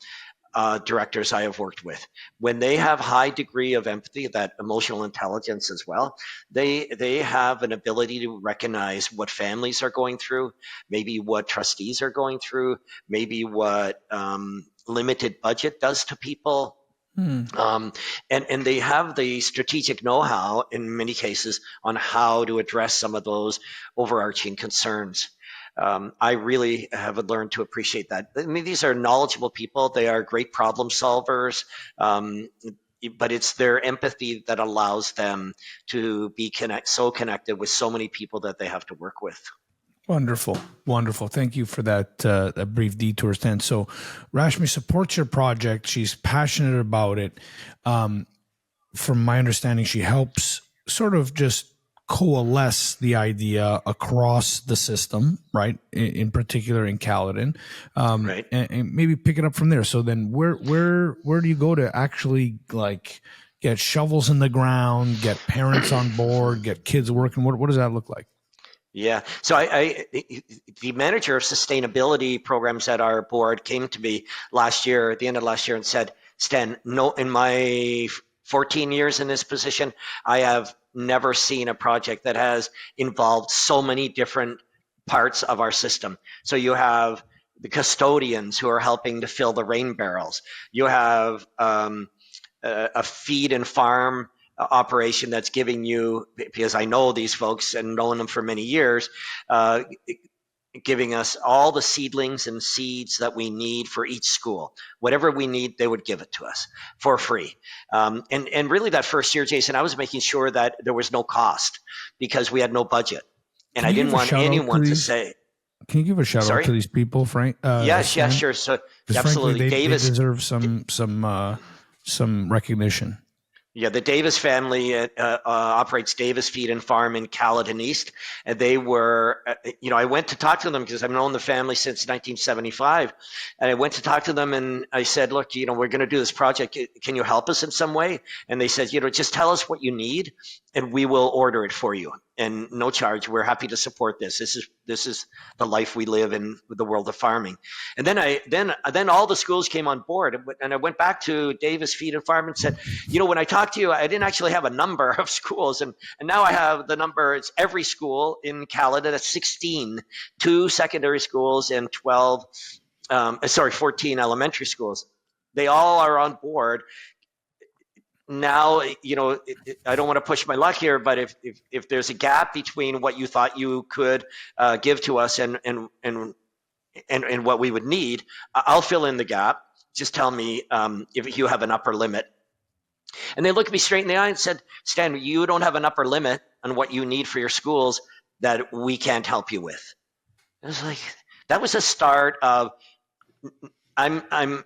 A: directors I have worked with. When they have high degree of empathy, that emotional intelligence as well, they have an ability to recognize what families are going through, maybe what trustees are going through, maybe what limited budget does to people.
B: Hmm.
A: And they have the strategic know-how in many cases on how to address some of those overarching concerns. I really have learned to appreciate that. I mean, these are knowledgeable people. They are great problem solvers. Um, but it's their empathy that allows them to be so connected with so many people that they have to work with.
B: Wonderful, wonderful. Thank you for that brief detour, Stan. So, Rashmi supports your project. She's passionate about it. From my understanding, she helps sort of just coalesce the idea across the system, right? In particular, in Caledon,
A: Right.
B: and maybe pick it up from there. So then, where do you go to actually like get shovels in the ground, get parents on board, get kids working? What does that look like?
A: Yeah. So the manager of sustainability programs at our board came to me last year, at the end of last year, and said, Stan, no, in my 14 years in this position, I have never seen a project that has involved so many different parts of our system. So you have the custodians who are helping to fill the rain barrels. You have a feed and farm operation that's giving you, because I know these folks and known them for many years, uh, giving us all the seedlings and seeds that we need for each school. Whatever we need, they would give it to us for free. And really, that first year, Jason, I was making sure that there was no cost because we had no budget, and
B: Can
A: I
B: you
A: didn't
B: give a
A: want
B: shout out to
A: anyone to
B: these?
A: say,
B: Can you give a shout out
A: "Sorry."
B: to these people, Frank?
A: Yes, yes,
B: Stan,
A: sure. So
B: because frankly,
A: absolutely,
B: they
A: Davis.
B: deserve some recognition.
A: Yeah, the Davis family operates Davis Feed and Farm in Caledon East, and they were, I went to talk to them because I've known the family since 1975, and I went to talk to them and I said, look, we're going to do this project. Can you help us in some way? And they said, just tell us what you need, and we will order it for you, and no charge. We're happy to support this. This is the life we live in the world of farming. And then all the schools came on board, and I went back to Davis Feed and Farm and said, when I talked to you, I didn't actually have a number of schools, and now I have the number. It's every school in Caledon. That's 16, two secondary schools and 14 elementary schools. They all are on board now. I don't want to push my luck here, but if there's a gap between what you thought you could give to us and what we would need, I'll fill in the gap. Just tell me if you have an upper limit. And they looked me straight in the eye and said, Stan, you don't have an upper limit on what you need for your schools that we can't help you with. I was like, that was a start of I'm I'm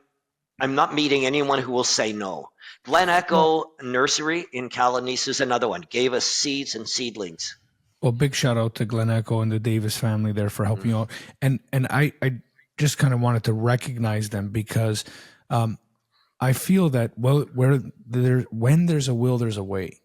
A: I'm not meeting anyone who will say no. Glen
B: Well,
A: Echo Nursery in Caledonice is another one. Gave us seeds and seedlings.
B: well, big shout out to Glen Echo and the Davis family there for helping you out. And I just kind of wanted to recognize them because I feel that when there's a will, there's a way,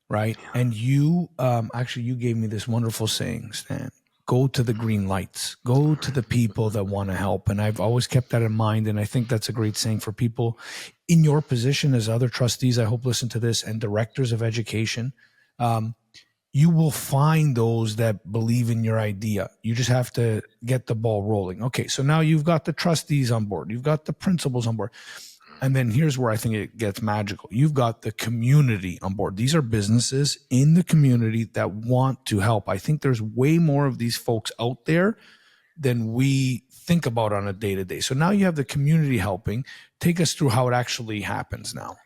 B: right? And you actually you gave me this wonderful saying, Stan. Go to the green lights. Go to the people that want to help. And I've always kept that in mind. And I think that's a great saying for people in your position as other trustees, I hope listen to this, and directors of education. You will find those that believe in your idea. You just have to get the ball rolling. Okay, so now you've got the trustees on board. You've got the principals on board. And then here's where I think it gets magical. You've got the community on board. These are businesses in the community that want to help. I think there's way more of these folks out there than we think about on a day-to-day. So now you have the community helping. Take us through how it actually happens now.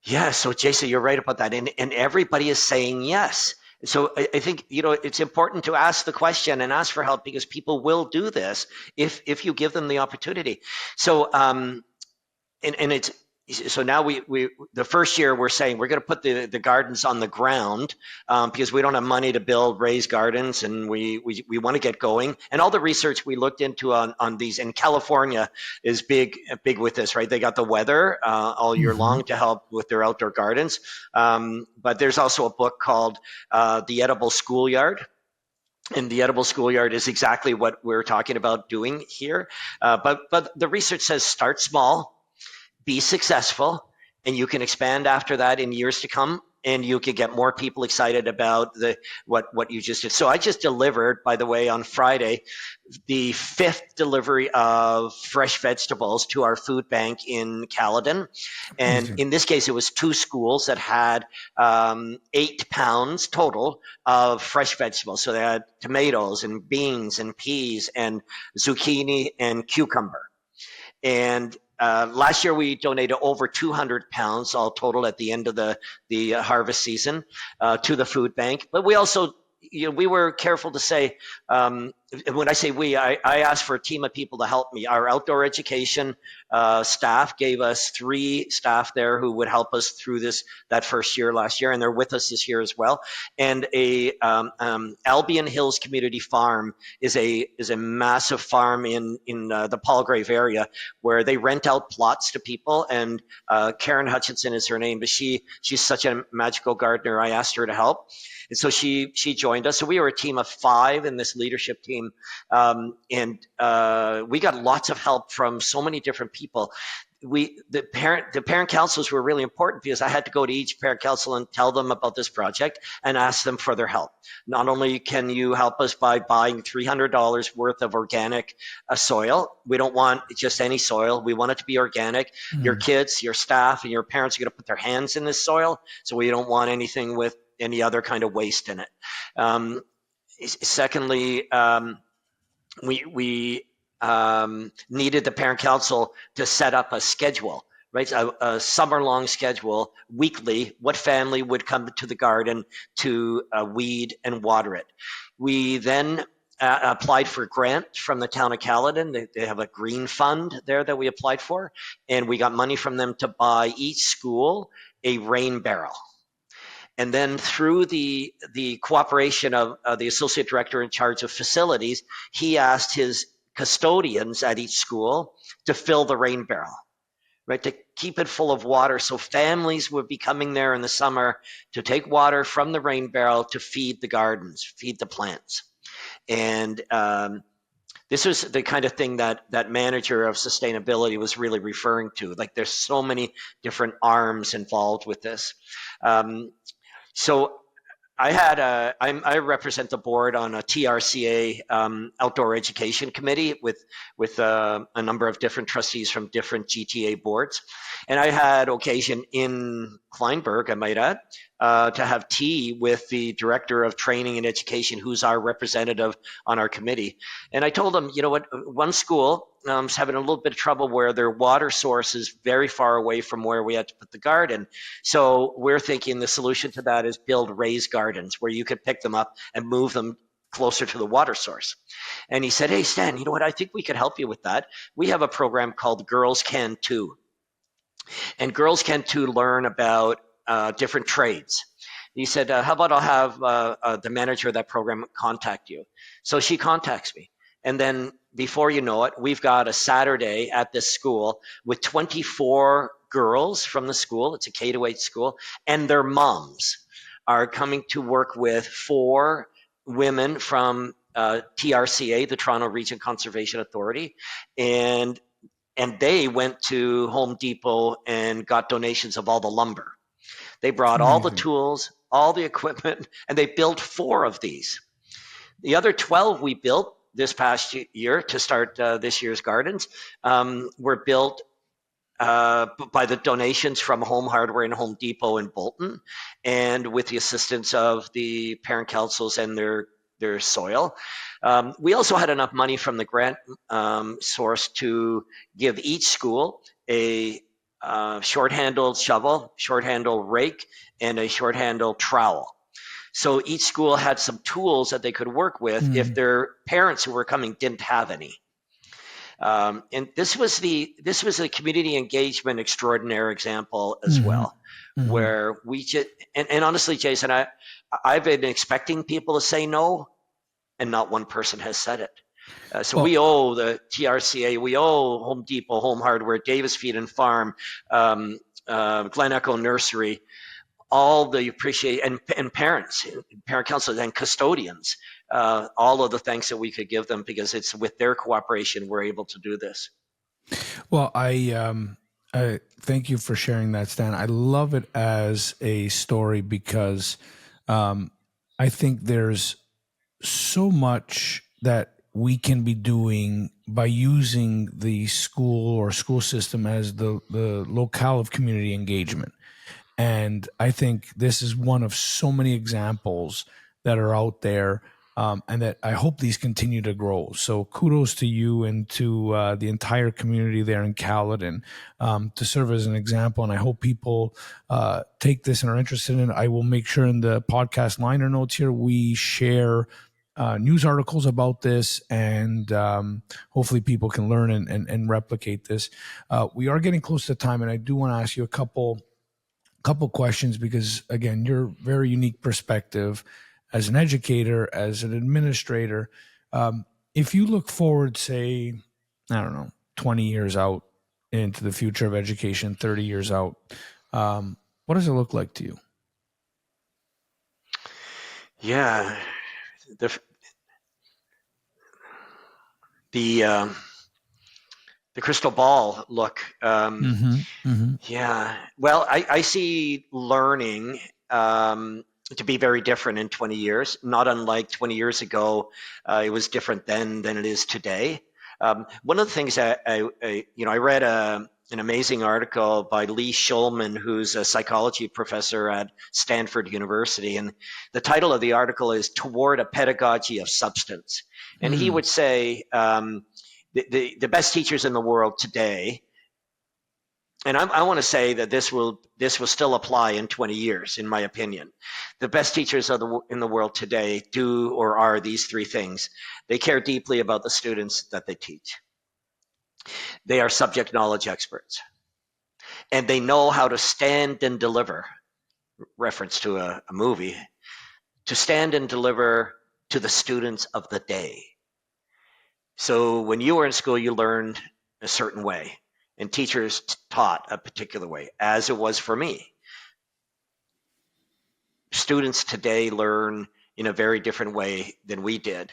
A: Yeah, so Jason, you're right about that. And everybody is saying yes. So I think, it's important to ask the question and ask for help because people will do this if you give them the opportunity. So and it's so now we the first year we're saying we're going to put the gardens on the ground because we don't have money to build raised gardens, and we want to get going. And all the research we looked into on these, and California is big with this, right? They got the weather all year long to help with their outdoor gardens, but there's also a book called The Edible Schoolyard. And the edible schoolyard is exactly what we're talking about doing here. But the research says start small, be successful, and you can expand after that in years to come. and you could get more people excited about what you just did. So I just delivered, by the way, on Friday, the fifth delivery of fresh vegetables to our food bank in Caledon. And
B: Amazing.
A: in this case, it was two schools that had 8 pounds total of fresh vegetables. So they had tomatoes and beans and peas and zucchini and cucumber. And last year we donated over 200 pounds all total at the end of the harvest season to the food bank. But we also, we were careful to say, when I say we, I asked for a team of people to help me. Our outdoor education staff gave us 3 staff there who would help us through that first year last year, and they're with us this year as well. And Albion Hills Community Farm is a massive farm in the Palgrave area where they rent out plots to people. And Karen Hutchinson is her name, but she's such a magical gardener. I asked her to help. And so she joined us. So we were a team of 5 in this leadership team. And we got lots of help from so many different people. The parent councils were really important because I had to go to each parent council and tell them about this project and ask them for their help. Not only can you help us by buying $300 worth of organic soil, we don't want just any soil. We want it to be organic. Your kids, your staff, and your parents are going to put their hands in this soil, so we don't want anything with any other kind of waste in it. Secondly, we needed the parent council to set up a schedule, right? A summer-long schedule, weekly, what family would come to the garden to weed and water it. We then applied for a grant from the town of Caledon. They have a green fund there that we applied for, and we got money from them to buy each school a rain barrel. And then through the cooperation of the associate director in charge of facilities, he asked his custodians at each school to fill the rain barrel, right, to keep it full of water. So families would be coming there in the summer to take water from the rain barrel to feed the gardens, feed the plants. And this was the kind of thing that manager of sustainability was really referring to. Like, there's so many different arms involved with this. So I represent the board on a TRCA outdoor education committee with a number of different trustees from different GTA boards. And I had occasion in Kleinburg, I might add, to have tea with the director of training and education, who's our representative on our committee. And I told him, you know what, one school is having a little bit of trouble where their water source is very far away from where we had to put the garden. So we're thinking the solution to that is build raised gardens where you could pick them up and move them closer to the water source. And he said, hey, Stan, you know what, I think we could help you with that. We have a program called Girls Can Too. And girls can too learn about different trades. He said, how about I'll have the manager of that program contact you. So she contacts me. And then before you know it, we've got a Saturday at this school with 24 girls from the school. It's a K-8 school. And their moms are coming to work with 4 women from TRCA, the Toronto Region Conservation Authority. And they went to Home Depot and got donations of all the lumber. They brought all the tools, all the equipment, and they built 4 of these. The other 12 we built this past year to start this year's gardens were built by the donations from Home Hardware and Home Depot in Bolton, and with the assistance of the parent councils and their soil. We also had enough money from the grant source to give each school a short-handled shovel, short-handled rake, and a short-handled trowel. So each school had some tools that they could work with if their parents who were coming didn't have any. And this was a community engagement extraordinary example as well, where we just, and honestly, Jason, I've been expecting people to say no, and not one person has said it. So we owe the TRCA, we owe Home Depot, Home Hardware, Davis Feed and Farm, Glen Echo Nursery, all the appreciation, and parents, parent councils, and custodians, all of the thanks that we could give them, because it's with their cooperation we're able to do this.
B: Well, I Thank you for sharing that, Stan. I love it as a story because I think there's so much that we can be doing by using the school or school system as the locale of community engagement. And I think this is one of so many examples that are out there, and that I hope these continue to grow. So kudos to you and to the entire community there in Caledon, to serve as an example. And I hope people take this and are interested in it. I will make sure in the podcast liner notes here we share news articles about this, and hopefully people can learn and replicate this. We are getting close to time, and I do want to ask you a couple questions because, again, your very unique perspective as an educator, as an administrator. If you look forward, say, I don't know, 20 years out into the future of education, 30 years out, what does it look like to you?
A: Yeah, the the um, the crystal ball look. Yeah. Well, I see learning to be very different in 20 years, not unlike 20 years ago. It was different then than it is today. One of the things I read an amazing article by Lee Schulman, who's a psychology professor at Stanford University. And the title of the article is Toward a Pedagogy of Substance. And he would say the best teachers in the world today, and I want to say that this will still apply in 20 years, in my opinion. The best teachers in the world today do or are these three things. They care deeply about the students that they teach. They are subject knowledge experts, and they know how to stand and deliver. Reference to a movie, to stand and deliver to the students of the day. So when you were in school, you learned a certain way, and teachers taught a particular way, as it was for me. Students today learn in a very different way than we did.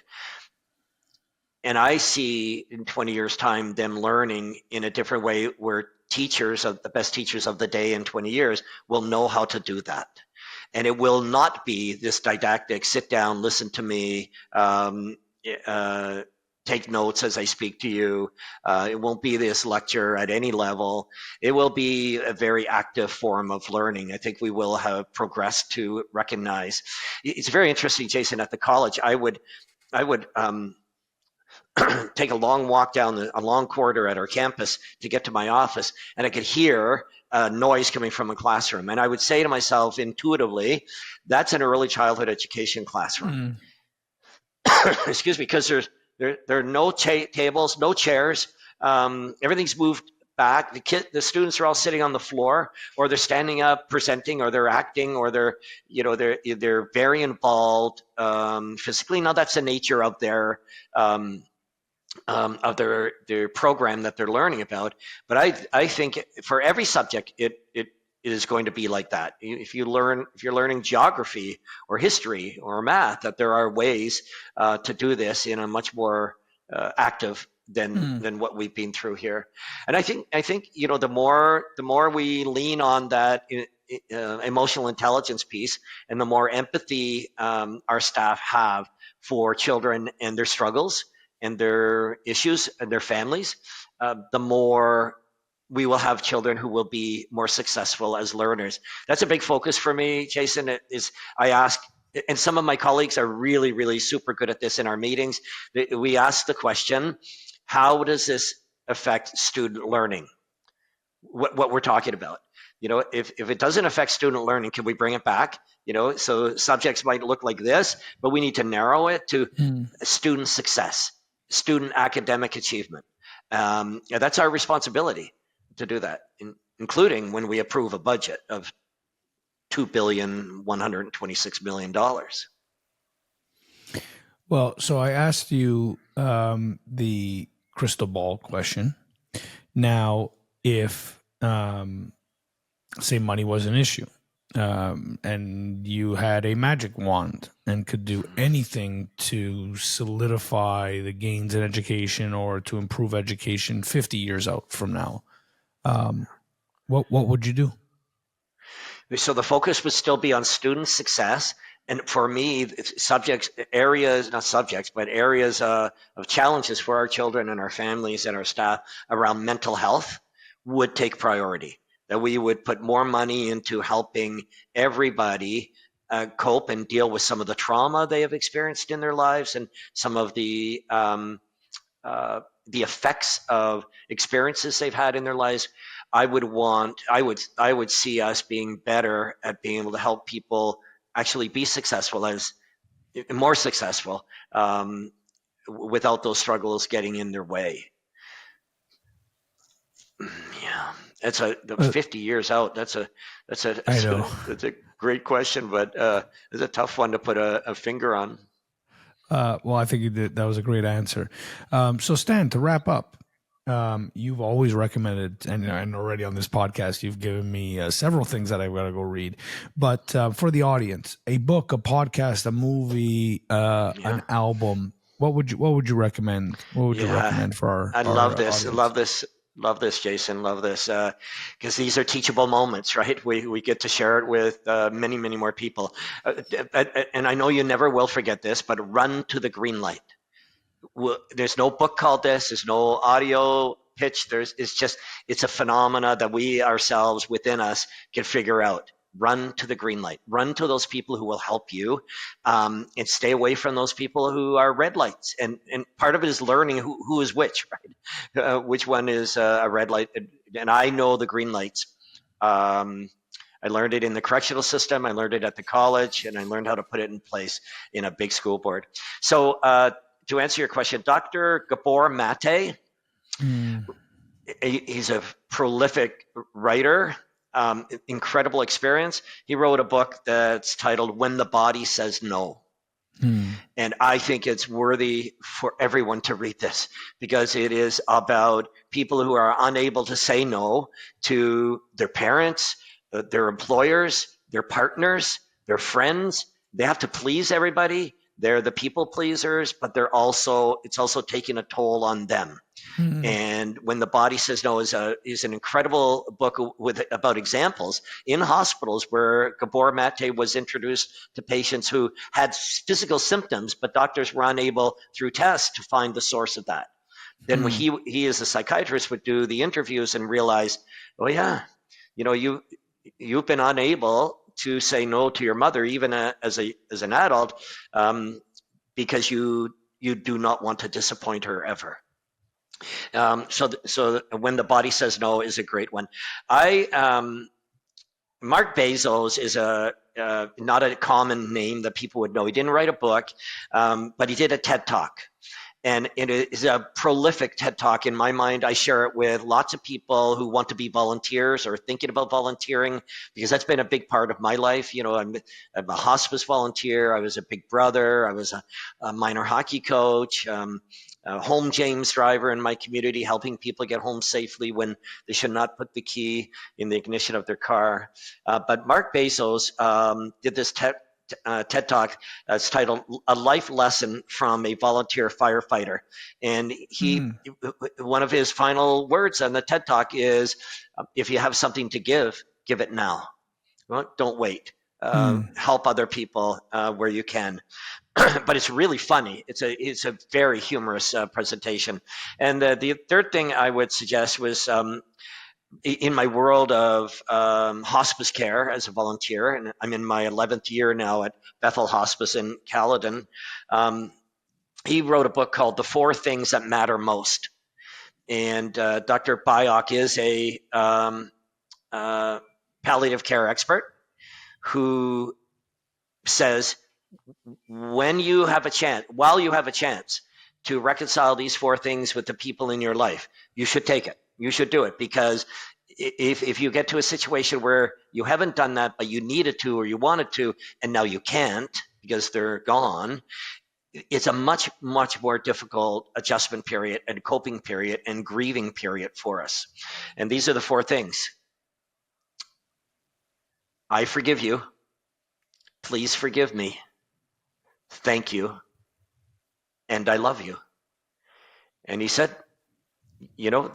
A: And I see in 20 years' time them learning in a different way where the best teachers of the day in 20 years will know how to do that. And it will not be this didactic, sit down, listen to me, take notes as I speak to you. It won't be this lecture at any level. It will be a very active form of learning. I think we will have progressed to recognize. It's very interesting, Jason, at the college, I would take a long walk down a long corridor at our campus to get to my office, and I could hear noise coming from a classroom. And I would say to myself intuitively, that's an early childhood education classroom. Excuse me, because there are no tables, no chairs. Everything's moved back. The students are all sitting on the floor, or they're standing up, presenting, or they're acting, or they're very involved physically. Now that's the nature of their program that they're learning about. But I think for every subject, it is going to be like that. If you're learning geography or history or math, that there are ways to do this in a much more active than what we've been through here. And I think the more we lean on that emotional intelligence piece, and the more empathy our staff have for children and their struggles and their issues and their families, the more we will have children who will be more successful as learners. That's a big focus for me, Jason. I ask, and some of my colleagues are really, really super good at this in our meetings. We ask the question, how does this affect student learning? What we're talking about. If it doesn't affect student learning, can we bring it back? So subjects might look like this, but we need to narrow it to student success, student academic achievement. That's our responsibility to do that, including when we approve a budget of $2,126,000,000.
B: Well, so I asked you the crystal ball question. Now, if say money was an issue, and you had a magic wand and could do anything to solidify the gains in education or to improve education 50 years out from now, What would you do?
A: So the focus would still be on student success. And for me, subjects, areas, not subjects, but areas of challenges for our children and our families and our staff around mental health would take priority. That we would put more money into helping everybody cope and deal with some of the trauma they have experienced in their lives and some of the effects of experiences they've had in their lives. I would see us being better at being able to help people actually be successful, as more successful, without those struggles getting in their way. Yeah, that's a
B: Uh,
A: 50 years out.
B: I know.
A: That's a great question, but it's a tough one to put a finger on.
B: Well, I think you did. That was a great answer. So, Stan, to wrap up, you've always recommended, and already on this podcast, you've given me several things that I've got to go read. But for the audience, a book, a podcast, a movie,
A: Yeah,
B: an album. What would you recommend? What would you
A: yeah.
B: recommend for our
A: I love
B: our
A: this.
B: audience?
A: Love this. Love this, Jason. Love this. Because these are teachable moments, right? We get to share it with many, many more people. And I know you never will forget this, but run to the green light. There's no book called this. There's no audio pitch. It's a phenomena that we ourselves within us can figure out. Run to the green light. Run to those people who will help you, and stay away from those people who are red lights. And part of it is learning who is which, right? Which one is a red light? And I know the green lights. Um, I learned it in the correctional system. I learned it at the college, and I learned how to put it in place in a big school board. So, to answer your question, Dr. Gabor Mate,
B: Mm,
A: he's a prolific writer, incredible experience. He wrote a book that's titled When the Body Says No.
B: mm,
A: And I think it's worthy for everyone to read this, because it is about people who are unable to say no to their parents, their employers, their partners, their friends. They have to please everybody. They're the people pleasers, but it's also taking a toll on them.
B: mm,
A: And When the Body Says No is an incredible book about examples in hospitals where Gabor Mate was introduced to patients who had physical symptoms, but doctors were unable through tests to find the source of that. Then
B: mm,
A: he as a psychiatrist would do the interviews and realize, oh yeah, you've been unable to say no to your mother even as an adult, um, because you do not want to disappoint her ever. So When the Body Says No is a great one. I Mark Bezos is a not a common name that people would know. He didn't write a book, but he did a TED Talk. And it is a prolific TED Talk in my mind. I share it with lots of people who want to be volunteers or thinking about volunteering, because that's been a big part of my life. I'm a hospice volunteer. I was a big brother. I was a minor hockey coach, a home James driver in my community, helping people get home safely when they should not put the key in the ignition of their car. But Mark Bezos did this TED Talk. It's titled "A Life Lesson from a Volunteer Firefighter," and
B: mm,
A: one of his final words on the TED Talk is, "If you have something to give it now. Well, don't wait.
B: mm.
A: Help other people where you can." But it's really funny. It's a very humorous presentation. And the third thing I would suggest was, in my world of hospice care as a volunteer, and I'm in my 11th year now at Bethel Hospice in Caledon. He wrote a book called The Four Things That Matter Most. And Dr. Bayok is a uh, palliative care expert who says, while you have a chance to reconcile these four things with the people in your life, you should take it. You should do it, because if you get to a situation where you haven't done that, but you needed to or you wanted to, and now you can't because they're gone, it's a much, much more difficult adjustment period and coping period and grieving period for us. And these are the four things. I forgive you. Please forgive me. Thank you. And I love you. And he said, you know,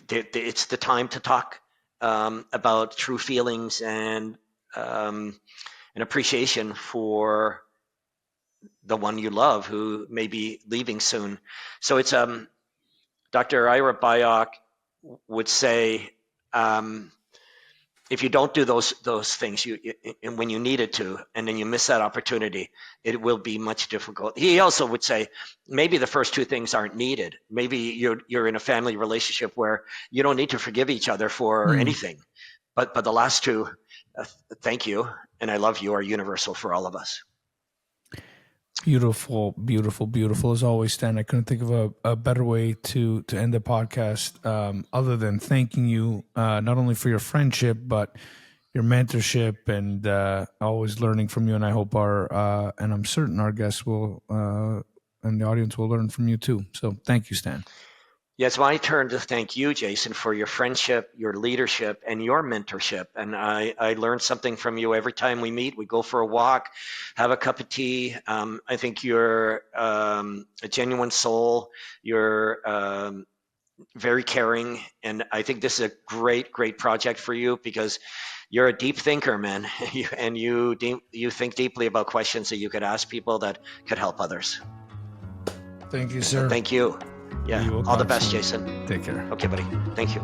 A: it's the time to talk about true feelings and an appreciation for the one you love who may be leaving soon. So it's Dr. Ira Byock would say, if you don't do those things and when you needed to, and then you miss that opportunity, it will be much difficult. He also would say maybe the first two things aren't needed. Maybe you're in a family relationship where you don't need to forgive each other for anything, but the last two, thank you and I love you, are universal for all of us.
B: Beautiful, beautiful, beautiful. As always, Stan, I couldn't think of a better way to end the podcast other than thanking you not only for your friendship, but your mentorship and always learning from you. And I hope and I'm certain our guests will, and the audience will learn from you too. So thank you, Stan.
A: Yeah, it's my turn to thank you, Jason, for your friendship, your leadership, and your mentorship. And I learn something from you every time we meet. We go for a walk, have a cup of tea. I think you're a genuine soul. You're very caring. And I think this is a great, great project for you because you're a deep thinker, man. And you think deeply about questions that you could ask people that could help others.
B: Thank you, sir.
A: So thank you. Yeah, all the best, Jason.
B: Take care.
A: Okay, buddy. Thank you.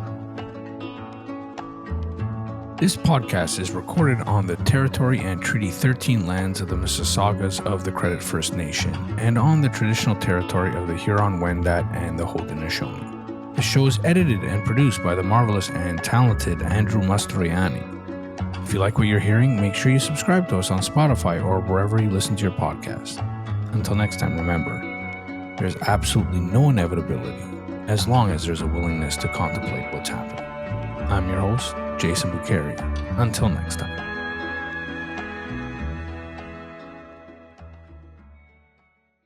B: This podcast is recorded on the Territory and Treaty 13 lands of the Mississaugas of the Credit First Nation and on the traditional territory of the Huron-Wendat and the Haudenosaunee. The show is edited and produced by the marvelous and talented Andrew Mastroianni. If you like what you're hearing, make sure you subscribe to us on Spotify or wherever you listen to your podcast. Until next time, remember, there's absolutely no inevitability as long as there's a willingness to contemplate what's happening. I'm your host, Jason Buccheri. Until next time.